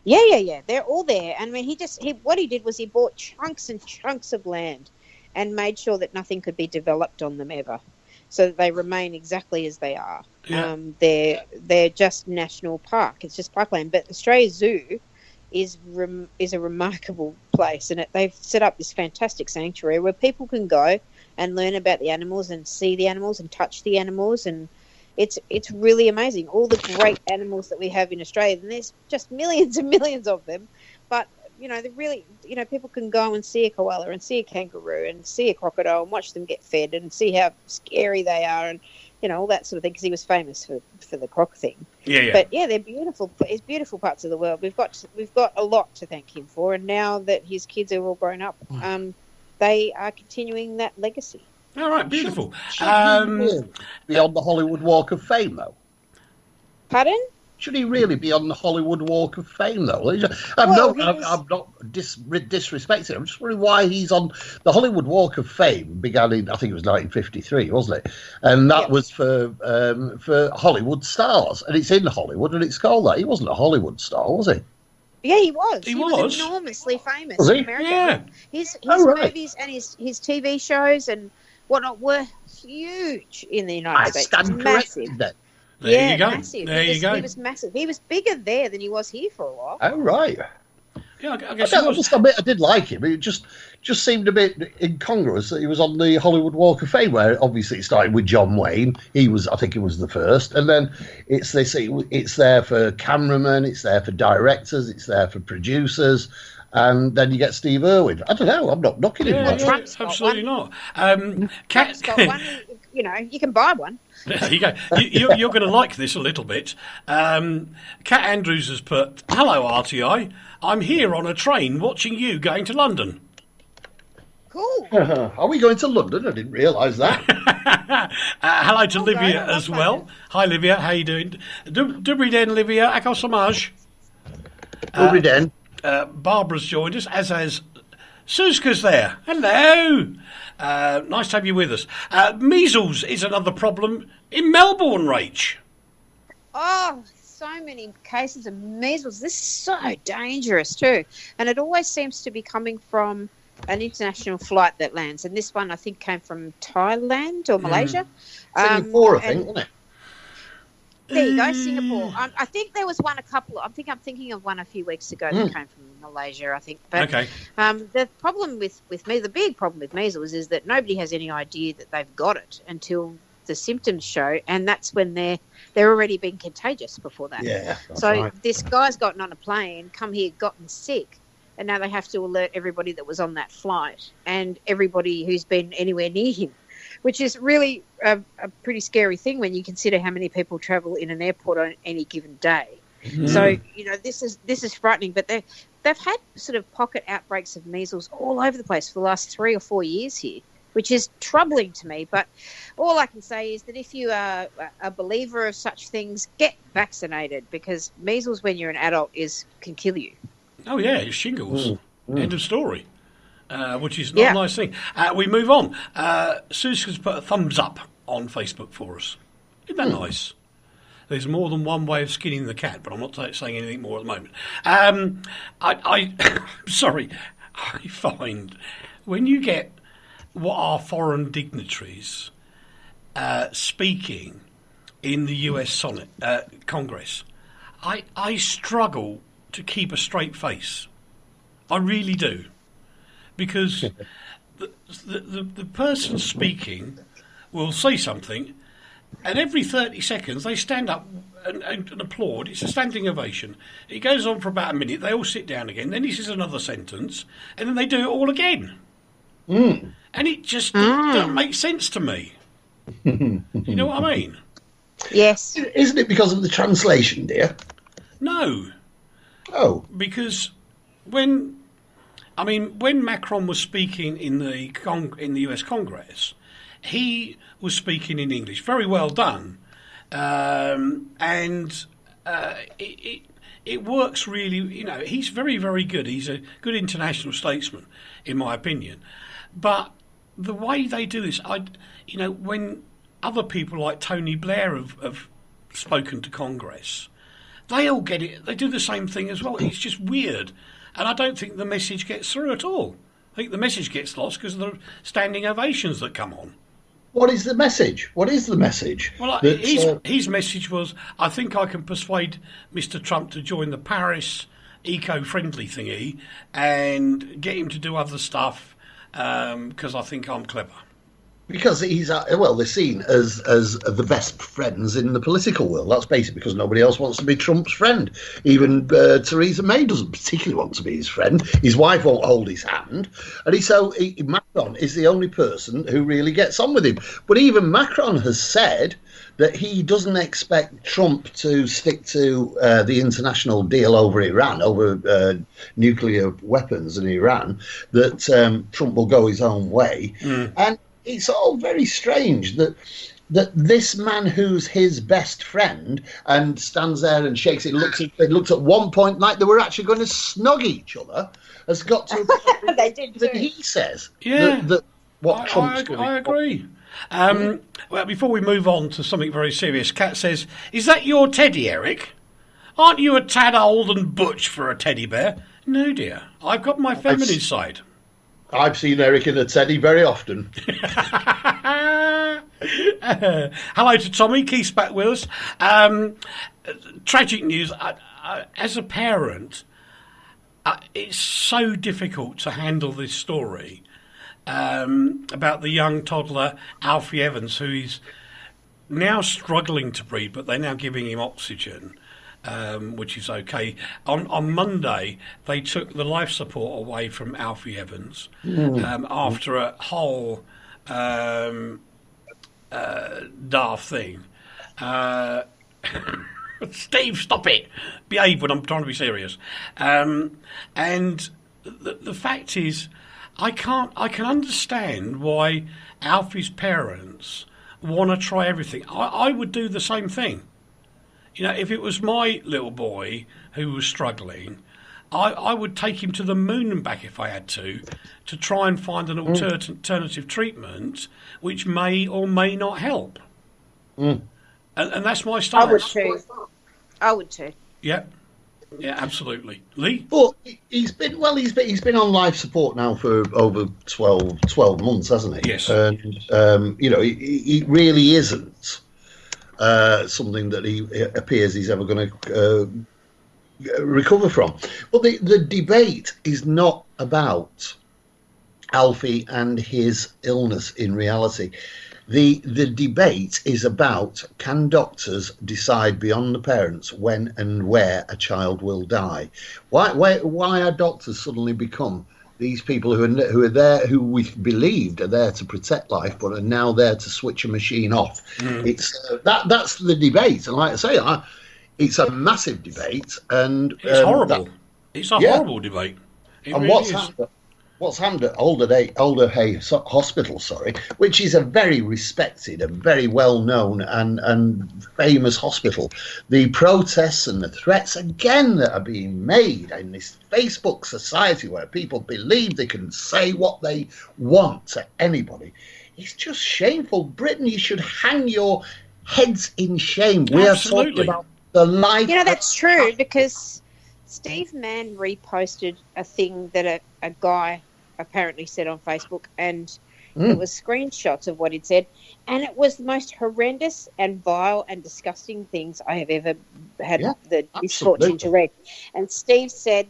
[SPEAKER 3] Yeah. They're all there. And I mean, what he did was he bought chunks and chunks of land and made sure that nothing could be developed on them ever, so that they remain exactly as they are. Yeah. They're just national park. It's just parkland. But Australia Zoo is a remarkable place, and they've set up this fantastic sanctuary where people can go and learn about the animals and see the animals and touch the animals, and it's really amazing. All the great animals that we have in Australia, and there's just millions and millions of them. But people can go and see a koala and see a kangaroo and see a crocodile and watch them get fed and see how scary they are, and all that sort of thing, because he was famous for the croc thing.
[SPEAKER 1] Yeah.
[SPEAKER 3] But yeah, they're beautiful. It's beautiful parts of the world. We've got a lot to thank him for, and now that his kids are all grown up, they are continuing that legacy.
[SPEAKER 1] All right, beautiful.
[SPEAKER 2] Should he really be on the Hollywood Walk of Fame, though?
[SPEAKER 3] Pardon?
[SPEAKER 2] Should he really be on the Hollywood Walk of Fame, though? I'm not disrespecting him. I'm just wondering why he's on the Hollywood Walk of Fame. Began in, I think it was 1953, wasn't it? And that was for Hollywood stars, and it's in Hollywood, and it's called that. He wasn't a Hollywood star, was he?
[SPEAKER 3] Yeah, he was.
[SPEAKER 1] He was
[SPEAKER 3] enormously famous
[SPEAKER 2] in
[SPEAKER 3] America.
[SPEAKER 1] Yeah.
[SPEAKER 3] His movies and his TV shows and whatnot were huge in the United States. Massive.
[SPEAKER 2] Then.
[SPEAKER 1] There you go.
[SPEAKER 3] Massive.
[SPEAKER 1] You go.
[SPEAKER 3] He was massive. He was bigger there than he was here for a while.
[SPEAKER 2] Oh, right.
[SPEAKER 1] Yeah, I guess
[SPEAKER 2] I must admit, I did like him. It just seemed a bit incongruous that he was on the Hollywood Walk of Fame, where obviously it started with John Wayne. I think he was the first, and then it's there for cameramen, it's there for directors, it's there for producers, and then you get Steve Irwin. I don't know. I'm not knocking him much.
[SPEAKER 1] Absolutely not.
[SPEAKER 3] Trump's got one. You can buy one.
[SPEAKER 1] There you go. You're going to like this a little bit. Kat Andrews has put, "Hello, RTI. I'm here on a train watching you going to London."
[SPEAKER 3] Cool.
[SPEAKER 2] Are we going to London? I didn't realise that.
[SPEAKER 1] Hello to Livia as well. Hi, Livia. How you doing? Dobrý den, Livia. Ako samaj.
[SPEAKER 2] Dobrý den.
[SPEAKER 1] Barbara's joined us, as has Suska's there. Hello. Nice to have you with us. Measles is another problem in Melbourne, Rach.
[SPEAKER 3] Oh, so many cases of measles. This is so dangerous too. And it always seems to be coming from an international flight that lands. And this one, I think, came from Thailand or Malaysia.
[SPEAKER 2] Singapore, I think, wasn't it?
[SPEAKER 3] There you go, Singapore. I think there was one I'm thinking of one a few weeks ago that came from Malaysia, I think. But
[SPEAKER 1] okay.
[SPEAKER 3] The problem with me, the big problem with measles is that nobody has any idea that they've got it until the symptoms show, and that's when they're already been contagious before that.
[SPEAKER 2] Yeah.
[SPEAKER 3] So
[SPEAKER 2] right.
[SPEAKER 3] This guy's gotten on a plane, come here, gotten sick, and now they have to alert everybody that was on that flight and everybody who's been anywhere near him, which is really a pretty scary thing when you consider how many people travel in an airport on any given day. So this is frightening. But they've had sort of pocket outbreaks of measles all over the place for the last 3 or 4 years here, which is troubling to me. But all I can say is that if you are a believer of such things, get vaccinated, because measles when you're an adult can kill you.
[SPEAKER 1] Oh yeah, it's shingles. End of story. Which is not a nice thing. We move on. Susan's put a thumbs up on Facebook for us. Isn't that nice? There's more than one way of skinning the cat, but I'm not saying anything more at the moment. Sorry, I find when you get what are foreign dignitaries speaking in the US Congress, I struggle to keep a straight face. I really do. Because the person speaking will say something, and every 30 seconds they stand up and applaud. It's a standing ovation. It goes on for about a minute. They all sit down again. Then he says another sentence, and then they do it all again. And it just doesn't make sense to me. You know what I mean?
[SPEAKER 3] Yes.
[SPEAKER 2] Isn't it because of the translation, dear?
[SPEAKER 1] No.
[SPEAKER 2] Oh.
[SPEAKER 1] Because when I mean, when Macron was speaking in the US Congress, he was speaking in English. Very well done, and it works really. You know, he's very, very good. He's a good international statesman, in my opinion. But the way they do this, when other people like Tony Blair have spoken to Congress, they all get it. They do the same thing as well. It's just weird. And I don't think the message gets through at all. I think the message gets lost because of the standing ovations that come on.
[SPEAKER 2] What is the message? What is the message?
[SPEAKER 1] Well, his message was, I think I can persuade Mr. Trump to join the Paris eco-friendly thingy and get him to do other stuff because I think I'm clever.
[SPEAKER 2] Because he's they're seen as the best friends in the political world. That's basically because nobody else wants to be Trump's friend. Even Theresa May doesn't particularly want to be his friend. His wife won't hold his hand, and Macron is the only person who really gets on with him. But even Macron has said that he doesn't expect Trump to stick to the international deal over Iran, over nuclear weapons in Iran. That Trump will go his own way, and it's all very strange that this man who's his best friend and stands there and shakes it, looks at one point like they were actually going to snog each other, has got to
[SPEAKER 3] they did too.
[SPEAKER 2] he says
[SPEAKER 1] what
[SPEAKER 2] Trump's going to
[SPEAKER 1] I agree. Well, before we move on to something very serious, Kat says, "Is that your teddy, Eric? Aren't you a tad old and butch for a teddy bear?" No, dear. I've got my feminine side.
[SPEAKER 2] I've seen Eric in a teddy very often.
[SPEAKER 1] Hello to Tommy. Keith's back with us. Tragic news. As a parent, it's so difficult to handle this story about the young toddler Alfie Evans, who is now struggling to breathe, but they're now giving him oxygen. Which is okay. On Monday, they took the life support away from Alfie Evans after a whole daft thing. Steve, stop it! Behave when I'm trying to be serious. And the fact is, I can understand why Alfie's parents want to try everything. I would do the same thing. You know, if it was my little boy who was struggling, I would take him to the moon and back if I had to try and find an alternative treatment which may or may not help. And that's my stance.
[SPEAKER 3] I would too.
[SPEAKER 1] Yeah, absolutely. Lee?
[SPEAKER 2] But he's been on life support now for over 12 months, hasn't he?
[SPEAKER 1] Yes.
[SPEAKER 2] And, it really isn't something that he appears he's ever going to recover from. But the debate is not about Alfie and his illness in reality. The debate is about, can doctors decide beyond the parents when and where a child will die? Why are doctors suddenly become these people who are there, who we believed are there to protect life, but are now there to switch a machine off? It's that's the debate, and like I say, it's a massive debate, and
[SPEAKER 1] it's horrible. It's a horrible debate. It
[SPEAKER 2] and
[SPEAKER 1] really
[SPEAKER 2] what's happened at Alder Hey Hospital, which is a very respected and very well known and famous hospital. The protests and the threats again that are being made in this Facebook society where people believe they can say what they want to anybody, it's just shameful. Britain, you should hang your heads in shame. We are talking about the life.
[SPEAKER 3] You know, that's true, because Steve Mann reposted a thing that a guy apparently said on Facebook, and it was screenshots of what he'd said, and it was the most horrendous and vile and disgusting things I have ever had the misfortune to read. And Steve said,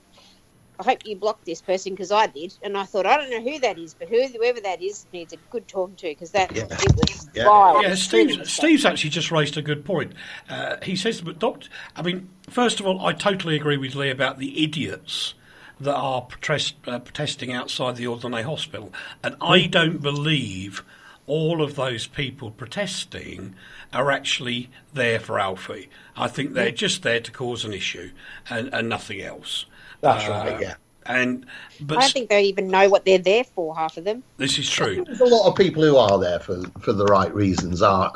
[SPEAKER 3] I hope you blocked this person, because I did. And I thought, I don't know who that is, but whoever that is needs a good talking to, because it was vile.
[SPEAKER 1] Yeah, Steve's actually just raised a good point. He says, but first of all, I totally agree with Lee about the idiots that are protesting outside the Alderney Hospital. And I don't believe all of those people protesting are actually there for Alfie. I think they're just there to cause an issue and nothing else.
[SPEAKER 2] That's right, yeah.
[SPEAKER 1] But
[SPEAKER 3] I don't think they even know what they're there for, half of them.
[SPEAKER 1] this is true.
[SPEAKER 2] There's a lot of people who are there for the right reasons are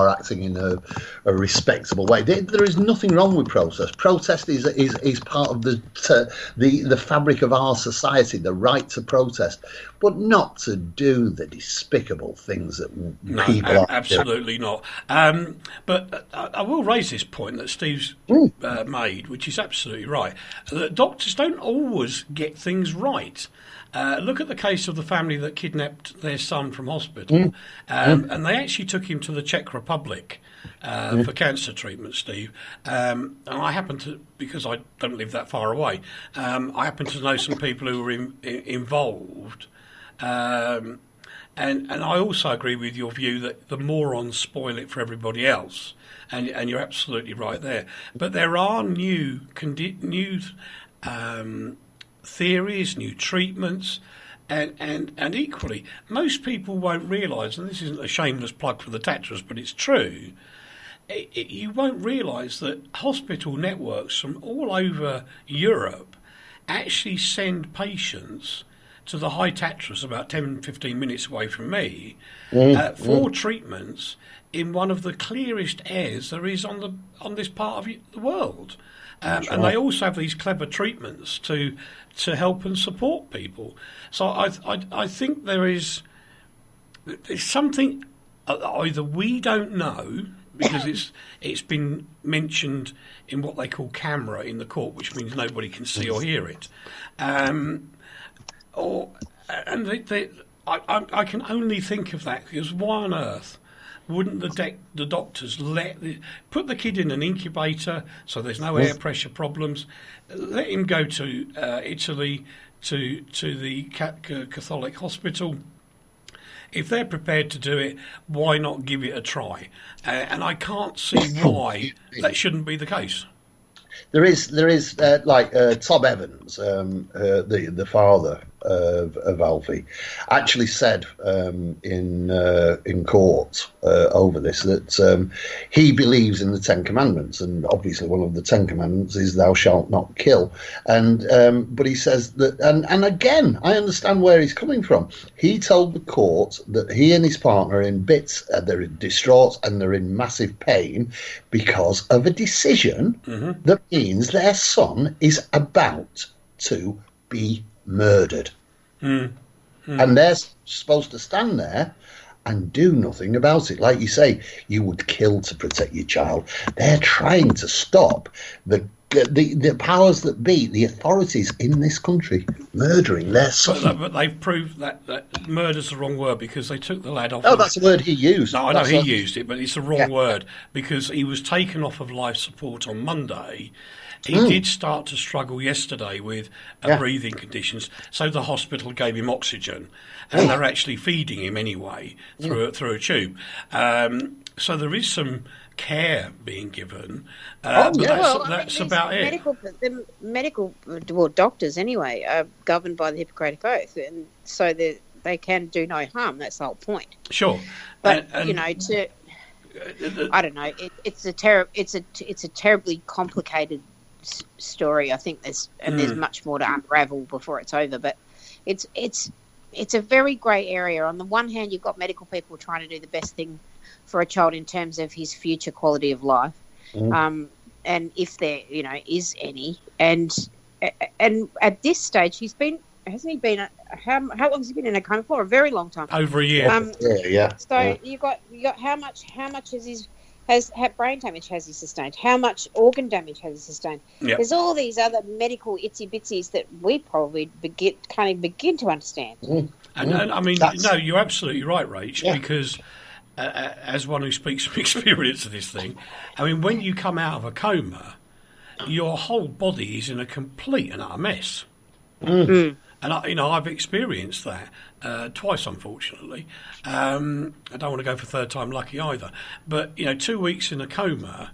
[SPEAKER 2] acting in a respectable way. There is nothing wrong with protest. Protest is part of the fabric of our society, the right to protest, but not to do the despicable things that people are
[SPEAKER 1] absolutely not. But I will raise this point that Steve's made, which is absolutely right. That doctors don't always get things right. Look at the case of the family that kidnapped their son from hospital, and they actually took him to the Czech Republic for cancer treatment, Steve. And I happen to, because I don't live that far away, I happen to know some people who were involved. And I also agree with your view that the morons spoil it for everybody else, and you're absolutely right there. But there are new theories, new treatments, and equally, most people won't realise, and this isn't a shameless plug for the Tatras, but it's true. You won't realise that hospital networks from all over Europe actually send patients to the High Tatras, about 10-15 minutes away from me, for treatments in one of the clearest airs there is on this part of the world. And they also have these clever treatments to help and support people. So I think there's something either we don't know, because it's been mentioned in what they call camera in the court, which means nobody can see or hear it. I can only think of that because why on earth wouldn't the doctors put the kid in an incubator so there's no air pressure problems, let him go to Italy to the Catholic hospital? If they're prepared to do it, why not give it a try? And I can't see why that shouldn't be the case.
[SPEAKER 2] There is like Tom Evans, the father of Alfie, actually said in court over this that he believes in the Ten Commandments, and obviously one of the Ten Commandments is "Thou shalt not kill." And but he says that, and again, I understand where he's coming from. He told the court that he and his partner are in bits, they're distraught, and they're in massive pain because of a decision that means their son is about to be murdered. And they're supposed to stand there and do nothing about it. Like you say, you would kill to protect your child. They're trying to stop the powers that be, the authorities in this country, murdering their son.
[SPEAKER 1] But they've proved that murder's the wrong word because they took the lad off.
[SPEAKER 2] Oh, that's the word he used.
[SPEAKER 1] No, I know he used it, but it's the wrong word because he was taken off of life support on Monday. He did start to struggle yesterday with breathing conditions, so the hospital gave him oxygen, and they're actually feeding him anyway through a tube. So there is some care being given, but that's about it.
[SPEAKER 3] Medical doctors anyway are governed by the Hippocratic Oath, and so they can do no harm. That's the whole point.
[SPEAKER 1] Sure,
[SPEAKER 3] but I don't know. It's a terribly complicated story. I think there's much more to unravel before it's over, but it's a very grey area. On the one hand, you've got medical people trying to do the best thing for a child in terms of his future quality of life, and if there is any, and at this stage hasn't he been how long has he been in a coma for? A very long time,
[SPEAKER 1] over a year.
[SPEAKER 3] So you got how much has brain damage has he sustained? How much organ damage has he sustained?
[SPEAKER 1] Yep.
[SPEAKER 3] There's all these other medical itsy bitsies that we probably can't even begin to understand.
[SPEAKER 1] And I mean, no, you're absolutely right, Rach, because as one who speaks from experience of this thing, I mean, when you come out of a coma, your whole body is in a complete and utter mess. And I've experienced that twice, unfortunately. I don't want to go for third time lucky either. But 2 weeks in a coma,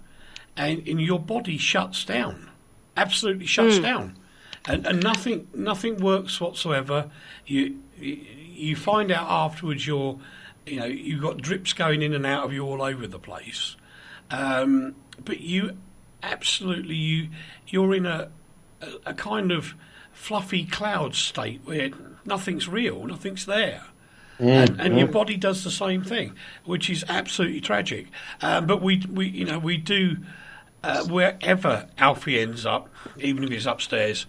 [SPEAKER 1] and your body shuts down, absolutely shuts down, and nothing works whatsoever. You find out afterwards you've got drips going in and out of you all over the place. But you absolutely you're in a kind of fluffy cloud state where nothing's real, nothing's there.
[SPEAKER 2] Mm.
[SPEAKER 1] Your body does the same thing, which is absolutely tragic. But we do, wherever Alfie ends up, even if he's upstairs,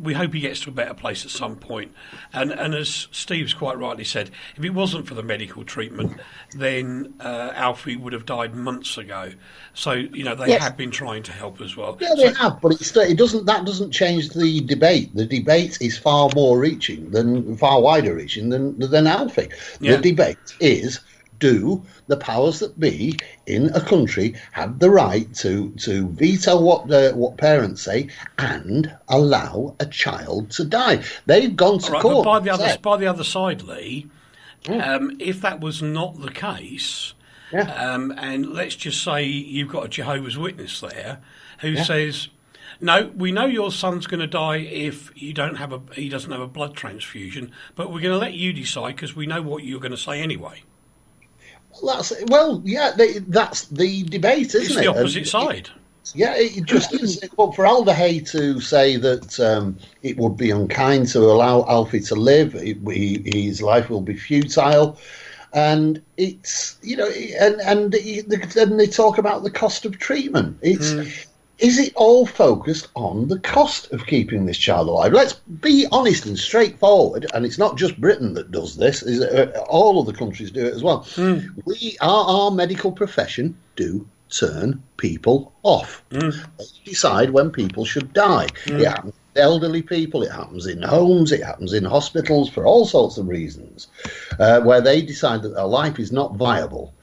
[SPEAKER 1] we hope he gets to a better place at some point. And as Steve's quite rightly said, if it wasn't for the medical treatment, then Alfie would have died months ago. So they have been trying to help as well.
[SPEAKER 2] Yeah, they have, but it doesn't. That doesn't change the debate. The debate is far wider reaching than Alfie.
[SPEAKER 1] Yeah.
[SPEAKER 2] The debate is: do the powers that be in a country have the right to veto what parents say and allow a child to die? They've gone to court.
[SPEAKER 1] But by the other side, Lee, if that was not the case, and let's just say you've got a Jehovah's Witness there who says, no, we know your son's going to die if he doesn't have a blood transfusion, but we're going to let you decide because we know what you're going to say anyway.
[SPEAKER 2] That's the debate, isn't it?
[SPEAKER 1] It's the opposite side.
[SPEAKER 2] It just is. But for Alder Hay to say that it would be unkind to allow Alfie to live, his life will be futile, and it's and they talk about the cost of treatment. Is it all focused on the cost of keeping this child alive? Let's be honest and straightforward, and it's not just Britain that does this. All other countries do it as well. Our medical profession do turn people off. They decide when people should die. It happens with elderly people, it happens in homes, it happens in hospitals for all sorts of reasons, where they decide that their life is not viable.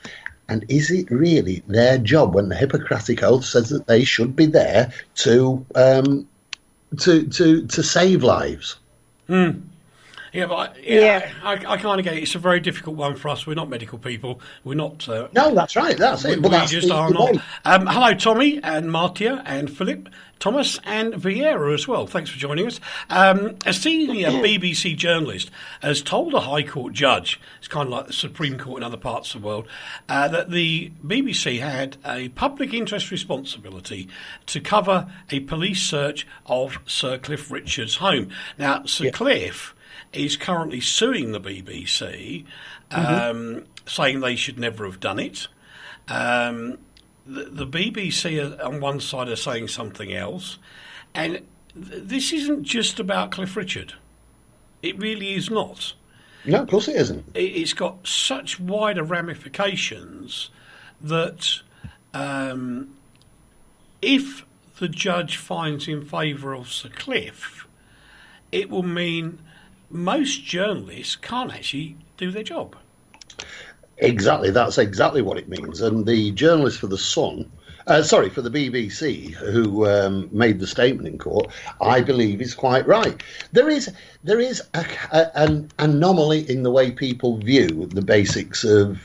[SPEAKER 2] And is it really their job when the Hippocratic Oath says that they should be there to save lives?
[SPEAKER 1] Yeah, but I kind of get it. It's a very difficult one for us. We're not medical people. We're not.
[SPEAKER 2] No, that's right. That's it. But
[SPEAKER 1] we just are not. Hello, Tommy and Martia and Philip, Thomas and Vieira as well. Thanks for joining us. A senior BBC journalist has told a High Court judge, it's kind of like the Supreme Court in other parts of the world, that the BBC had a public interest responsibility to cover a police search of Sir Cliff Richard's home. Now, Sir Cliff is currently suing the BBC, saying they should never have done it. The BBC on one side are saying something else, and this isn't just about Cliff Richard. It really is not.
[SPEAKER 2] No, of course it isn't.
[SPEAKER 1] It's got such wider ramifications that if the judge finds in favour of Sir Cliff, it will mean most journalists can't actually do their job.
[SPEAKER 2] Exactly, that's exactly what it means. And the journalist for the for the BBC, who made the statement in court, I believe is quite right. There is an anomaly in the way people view the basics of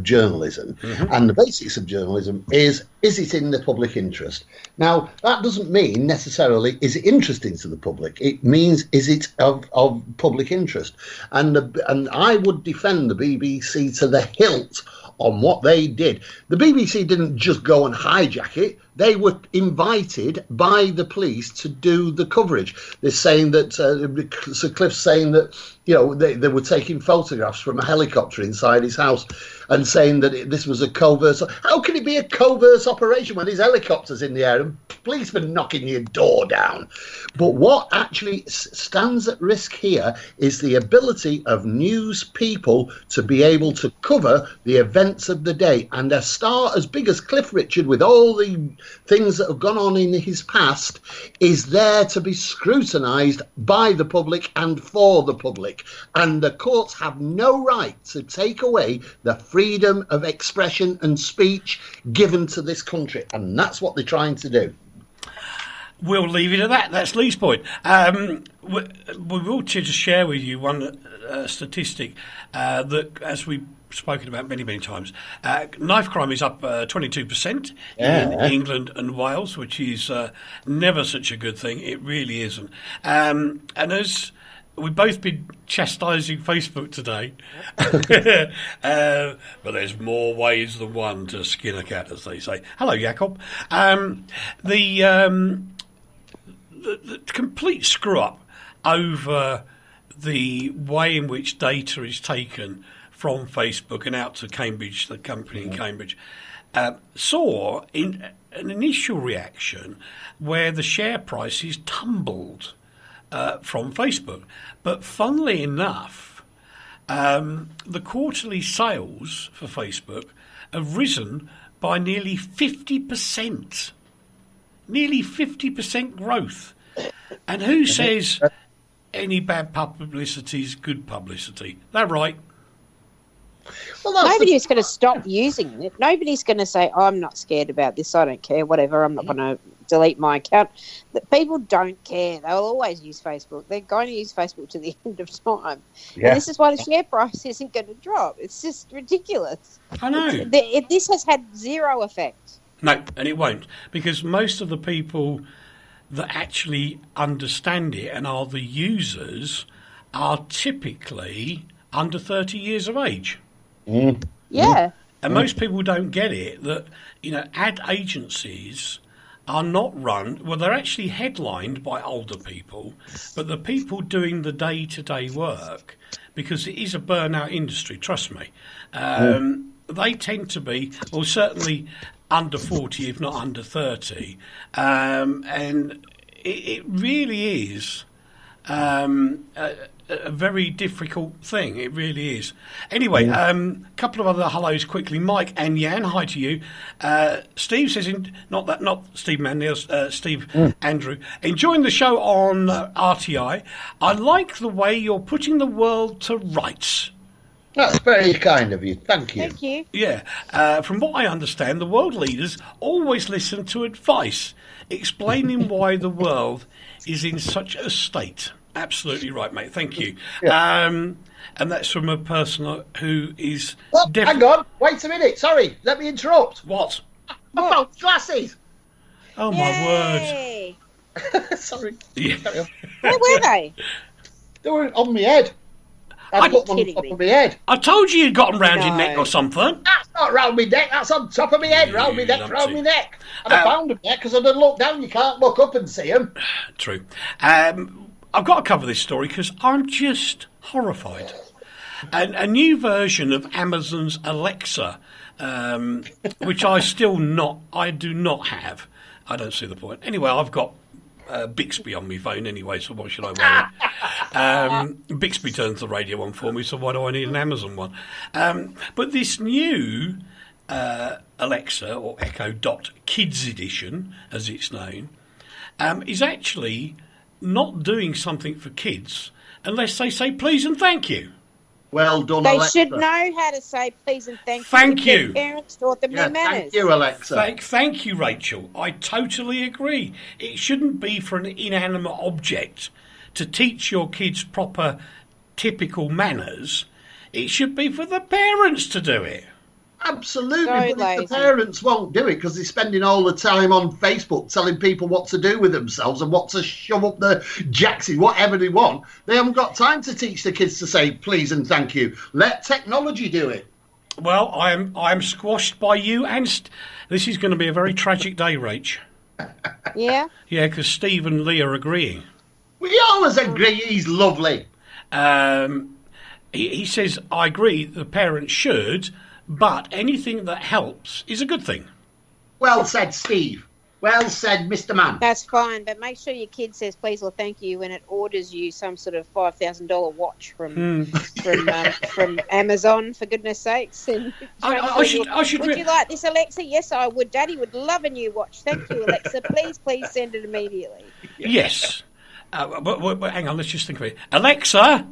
[SPEAKER 2] journalism, and the basics of journalism is it in the public interest? Now, that doesn't mean necessarily is it interesting to the public. It means is it of public interest? And I would defend the BBC to the hilt on what they did. The BBC didn't just go and hijack it. They were invited by the police to do the coverage. They're saying that Sir Cliff's saying that they were taking photographs from a helicopter inside his house and saying that this was a covert. How can it be a covert operation when there's helicopters in the air and policemen knocking your door down? But what actually stands at risk here is the ability of news people to be able to cover the events of the day. And a star as big as Cliff Richard, with all the things that have gone on in his past, is there to be scrutinised by the public and for the public. And the courts have no right to take away the freedom of expression and speech given to this country. And that's what they're trying to do.
[SPEAKER 1] We'll leave it at that. That's Lee's point. We will just share with you one statistic that, as we've spoken about many, many times, knife crime is up 22% in England and Wales, which is never such a good thing. It really isn't. And as we've both been chastising Facebook today, but there's more ways than one to the complete screw up over the way in which data is taken from Facebook and out to Cambridge, the company in Cambridge, saw in an initial reaction where the share prices tumbled from Facebook. But funnily enough, the quarterly sales for Facebook have risen by nearly 50%. Nearly 50% growth. And who says any bad publicity is good publicity? That right?
[SPEAKER 2] Well,
[SPEAKER 3] Nobody's going to stop using it. Nobody's going to say, I'm not scared about this. I don't care. Whatever. I'm not going to delete my account. But people don't care. They'll always use Facebook. They're going to use Facebook to the end of time.
[SPEAKER 2] Yeah.
[SPEAKER 3] And this is why the share price isn't going to drop. It's just ridiculous.
[SPEAKER 1] I know.
[SPEAKER 3] This has had zero effect.
[SPEAKER 1] No, and it won't. Because most of the people that actually understand it and are the users are typically under 30 years of age.
[SPEAKER 3] Yeah.
[SPEAKER 1] And most people don't get it that, ad agencies are not run, well, they're actually headlined by older people, but the people doing the day-to-day work, because it is a burnout industry, trust me, they tend to be, well, certainly under 40, if not under 30. And it really is a very difficult thing. It really is. Anyway, couple of other hellos quickly. Mike and Jan, hi to you. Steve says, not Steve Mann, Steve Andrew, enjoying the show on RTI. I like the way you're putting the world to rights.
[SPEAKER 2] That's very kind of you. Thank you.
[SPEAKER 3] Thank you.
[SPEAKER 1] Yeah. From what I understand, the world leaders always listen to advice, explaining why the world is in such a state. Absolutely right, mate. Thank you.
[SPEAKER 2] Yeah.
[SPEAKER 1] And that's from a person who is...
[SPEAKER 2] Oh, hang on. Wait a minute. Sorry. Let me interrupt.
[SPEAKER 1] What?
[SPEAKER 2] My phone glasses.
[SPEAKER 1] Oh, my
[SPEAKER 3] Yay.
[SPEAKER 2] Sorry.
[SPEAKER 1] Yeah.
[SPEAKER 3] Where were they?
[SPEAKER 2] They were on my head. I put them on top of my head.
[SPEAKER 1] I told you you'd got them round your neck or something.
[SPEAKER 2] That's not round my neck. That's on top of my head. Round my neck. Round my neck. And I found them there because I didn't look down. You can't look up and see them.
[SPEAKER 1] True. I've got to cover this story because I'm just horrified. And a new version of Amazon's Alexa, which I do not have. I don't see the point. Anyway, I've got Bixby on my phone anyway, so why should I worry? Bixby turns the radio on for me, so why do I need an Amazon one? But this new Alexa, or Echo Dot Kids Edition, as it's known, is actually not doing something for kids unless they say please and thank you.
[SPEAKER 2] Well done,
[SPEAKER 3] They
[SPEAKER 2] Alexa.
[SPEAKER 3] should know how to say please and thank you.
[SPEAKER 1] Thank you.
[SPEAKER 3] Their parents taught them their manners.
[SPEAKER 2] Thank you, Alexa.
[SPEAKER 1] Thank you, Rachel. I totally agree. It shouldn't be for an inanimate object to teach your kids proper, typical manners. It should be for the parents to do it.
[SPEAKER 2] Absolutely,
[SPEAKER 3] So
[SPEAKER 2] but if
[SPEAKER 3] lazy.
[SPEAKER 2] the parents won't do it because they're spending all the time on Facebook telling people what to do with themselves and what to shove up the jacksie, whatever they want, they haven't got time to teach the kids to say please and thank you. Let technology do it.
[SPEAKER 1] Well, I'm squashed by you, and this is going to be a very tragic day, Rach.
[SPEAKER 3] Yeah?
[SPEAKER 1] Yeah, because Steve and Lee are agreeing.
[SPEAKER 2] We always agree he's lovely.
[SPEAKER 1] He says, I agree, the parents should, but anything that helps is a good thing.
[SPEAKER 2] Well said, Steve. Well said, Mr. Man.
[SPEAKER 3] That's fine, but make sure your kid says please or thank you when it orders you some sort of $5,000 watch from Amazon, for goodness sakes. And
[SPEAKER 1] I should
[SPEAKER 3] would you like this, Alexa? Yes, I would. Daddy would love a new watch. Thank you, Alexa. Please send it immediately.
[SPEAKER 1] Yes. But hang on, let's just think of it. Alexa,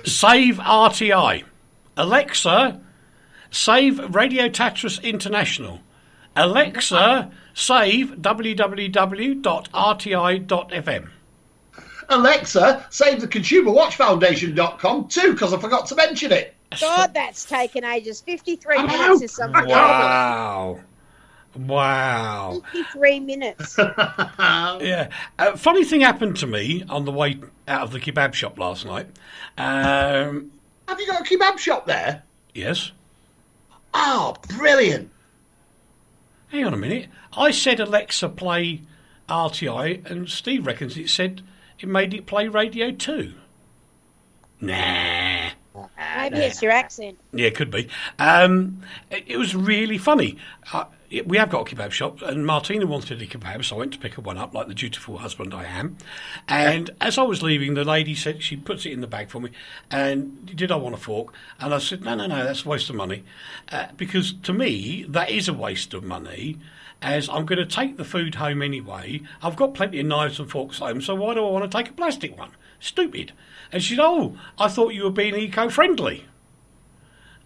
[SPEAKER 1] save RTI. Alexa, save Radio Tatras International. Alexa, save www.rti.fm.
[SPEAKER 2] Alexa, save the ConsumerWatchFoundation.com too, because I forgot to mention it.
[SPEAKER 3] God, that's taken ages. 53 minutes is something.
[SPEAKER 1] Wow.
[SPEAKER 3] 53 minutes.
[SPEAKER 1] Yeah. Funny thing happened to me on the way out of the kebab shop last night.
[SPEAKER 2] Have you got a kebab shop there?
[SPEAKER 1] Yes.
[SPEAKER 2] Oh, brilliant.
[SPEAKER 1] Hang on a minute. I said, Alexa, play RTI, and Steve reckons it said it made it play Radio 2. Nah.
[SPEAKER 3] Maybe it's your accent.
[SPEAKER 1] Yeah, it could be. It was really funny. We have got a kebab shop, and Martina wanted a kebab, so I went to pick her one up, like the dutiful husband I am. And as I was leaving, the lady said, she puts it in the bag for me, and did I want a fork? And I said, no, that's a waste of money. Because to me, that is a waste of money, as I'm going to take the food home anyway. I've got plenty of knives and forks home, so why do I want to take a plastic one? Stupid. And she said, oh, I thought you were being eco-friendly.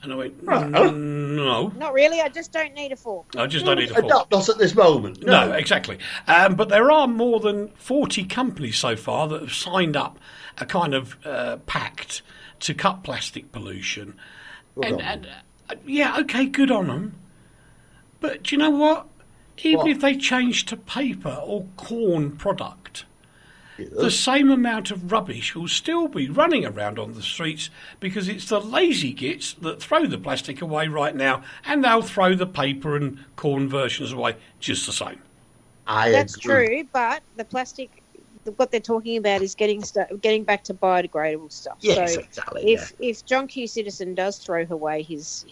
[SPEAKER 1] And I went, no.
[SPEAKER 3] Not really. I just don't need a fork.
[SPEAKER 1] I just don't need a fork.
[SPEAKER 2] Not at this moment.
[SPEAKER 1] No, exactly. But there are more than 40 companies so far that have signed up a kind of pact to cut plastic pollution. Yeah, okay, good on them. But do you know what? Even if they change to paper or corn product, the same amount of rubbish will still be running around on the streets, because it's the lazy gits that throw the plastic away right now, and they'll throw the paper and corn versions away just the same.
[SPEAKER 3] That's true, but the plastic, what they're talking about is getting back to biodegradable stuff.
[SPEAKER 2] Yes,
[SPEAKER 3] so
[SPEAKER 2] exactly.
[SPEAKER 3] If John Q. Citizen does throw away his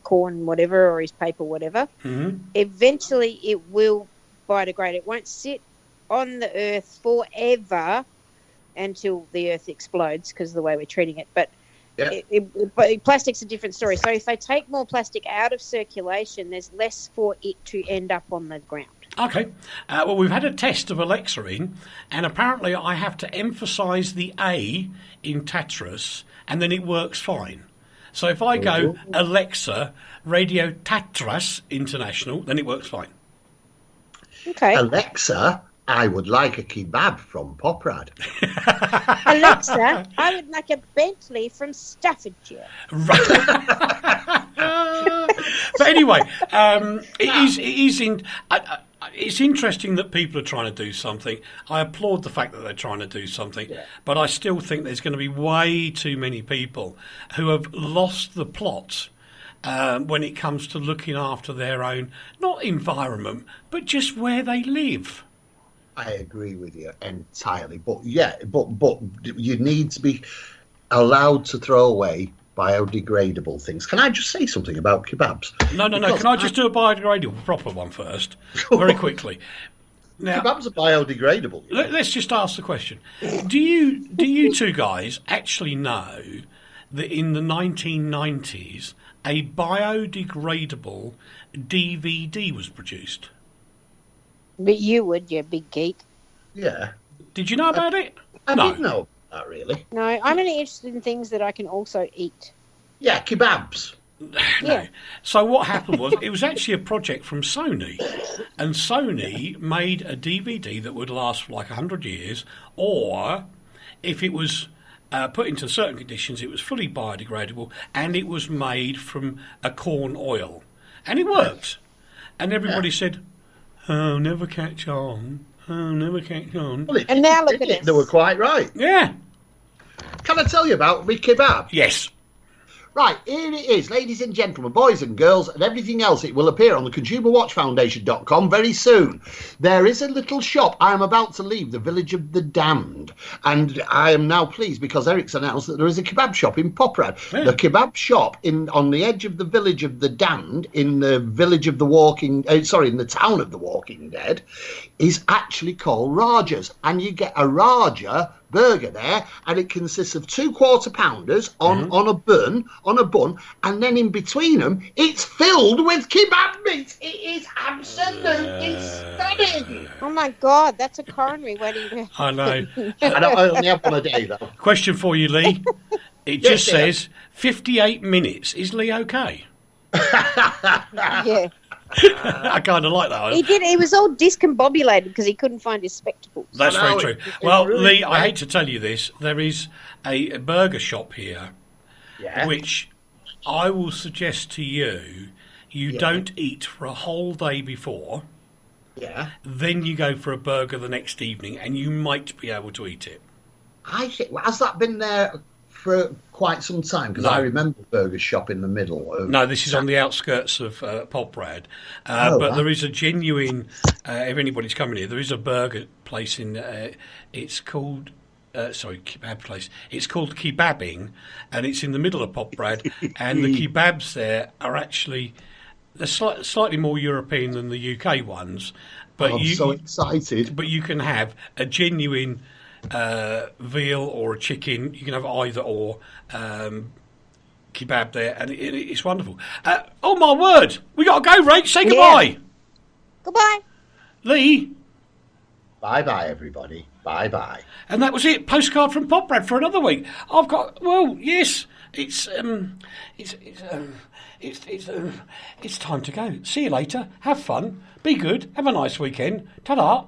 [SPEAKER 3] corn whatever, or his paper whatever, eventually it will biodegrade. It won't sit on the earth forever until the earth explodes, because of the way we're treating it. But but plastic's a different story. So if they take more plastic out of circulation, there's less for it to end up on the ground.
[SPEAKER 1] Okay. Well, we've had a test of Alexa in, and apparently I have to emphasise the A in Tatras, and then it works fine. So if I go, Alexa, Radio Tatras International, then it works fine.
[SPEAKER 3] Okay.
[SPEAKER 2] Alexa, I would like a kebab from Poprad.
[SPEAKER 3] Alexa, I would like a Bentley from Staffordshire.
[SPEAKER 1] Right. But anyway, it's interesting that people are trying to do something. I applaud the fact that they're trying to do something, but I still think there's going to be way too many people who have lost the plot when it comes to looking after their own, not environment, but just where they live.
[SPEAKER 2] I agree with you entirely, but you need to be allowed to throw away biodegradable things. Can I just say something about kebabs?
[SPEAKER 1] No. Can I just do a biodegradable proper one first, very quickly? Now,
[SPEAKER 2] kebabs are biodegradable.
[SPEAKER 1] Let's just ask the question: Do you two guys actually know that in the 1990s a biodegradable DVD was produced?
[SPEAKER 3] But you would, you big geek.
[SPEAKER 2] Yeah.
[SPEAKER 1] Did you know about it?
[SPEAKER 2] I didn't know that, really.
[SPEAKER 3] No, I'm only interested in things that I can also eat.
[SPEAKER 2] Yeah, kebabs.
[SPEAKER 1] No. So what happened was, it was actually a project from Sony, and Sony made a DVD that would last for like 100 years, or if it was put into certain conditions, it was fully biodegradable, and it was made from a corn oil, and it worked. And everybody said, "Oh, never catch on. Oh, never catch on."
[SPEAKER 2] Well,
[SPEAKER 3] and now look at it.
[SPEAKER 2] They were quite right.
[SPEAKER 1] Yeah.
[SPEAKER 2] Can I tell you about my kebab?
[SPEAKER 1] Yes.
[SPEAKER 2] Right, here it is, ladies and gentlemen, boys and girls, and everything else. It will appear on the consumerwatchfoundation.com very soon. There is a little shop. I am about to leave the village of the damned, and I am now pleased because Eric's announced that there is a kebab shop in Poprad. Yeah. The kebab shop on the edge of the village of the damned, in the village of the in the town of the Walking Dead, is actually called Raja's, and you get a Raja burger there, and it consists of 2 quarter pounders on a bun, and then in between them it's filled with kebab meat. It is absolutely stunning.
[SPEAKER 3] Oh my god, that's a coronary wedding.
[SPEAKER 1] I know.
[SPEAKER 2] I only have one a day though.
[SPEAKER 1] Question for you, Lee. It just says 58 minutes. Is Lee okay?
[SPEAKER 3] Yeah.
[SPEAKER 1] I kind of like that.
[SPEAKER 3] He was all discombobulated because he couldn't find his spectacles.
[SPEAKER 1] That's very true. Well, really, Lee, I hate to tell you this. There is a burger shop here, which I will suggest to you don't eat for a whole day before.
[SPEAKER 2] Yeah.
[SPEAKER 1] Then you go for a burger the next evening, and you might be able to eat it.
[SPEAKER 2] I think, has that been there for quite some time? Because
[SPEAKER 1] No.
[SPEAKER 2] I remember Burger Shop in the middle.
[SPEAKER 1] No, this is on the outskirts of Poprad.
[SPEAKER 2] Oh,
[SPEAKER 1] but
[SPEAKER 2] wow.
[SPEAKER 1] there is a genuine, if anybody's coming here, there is a burger place in, it's called, kebab place. It's called Kebabbing, and it's in the middle of Poprad, and the kebabs there are actually, they're slightly more European than the UK ones. But
[SPEAKER 2] I'm so excited.
[SPEAKER 1] But you can have a genuine veal or a chicken. You can have either or kebab there, and it's wonderful. Oh my word, we got to go, Rach. Say goodbye.
[SPEAKER 3] Goodbye.
[SPEAKER 1] Lee.
[SPEAKER 2] Bye-bye, everybody. Bye-bye.
[SPEAKER 1] And that was it. Postcard from Poprad for another week. I've got, well, yes, it's time to go. See you later. Have fun. Be good. Have a nice weekend. Ta-da.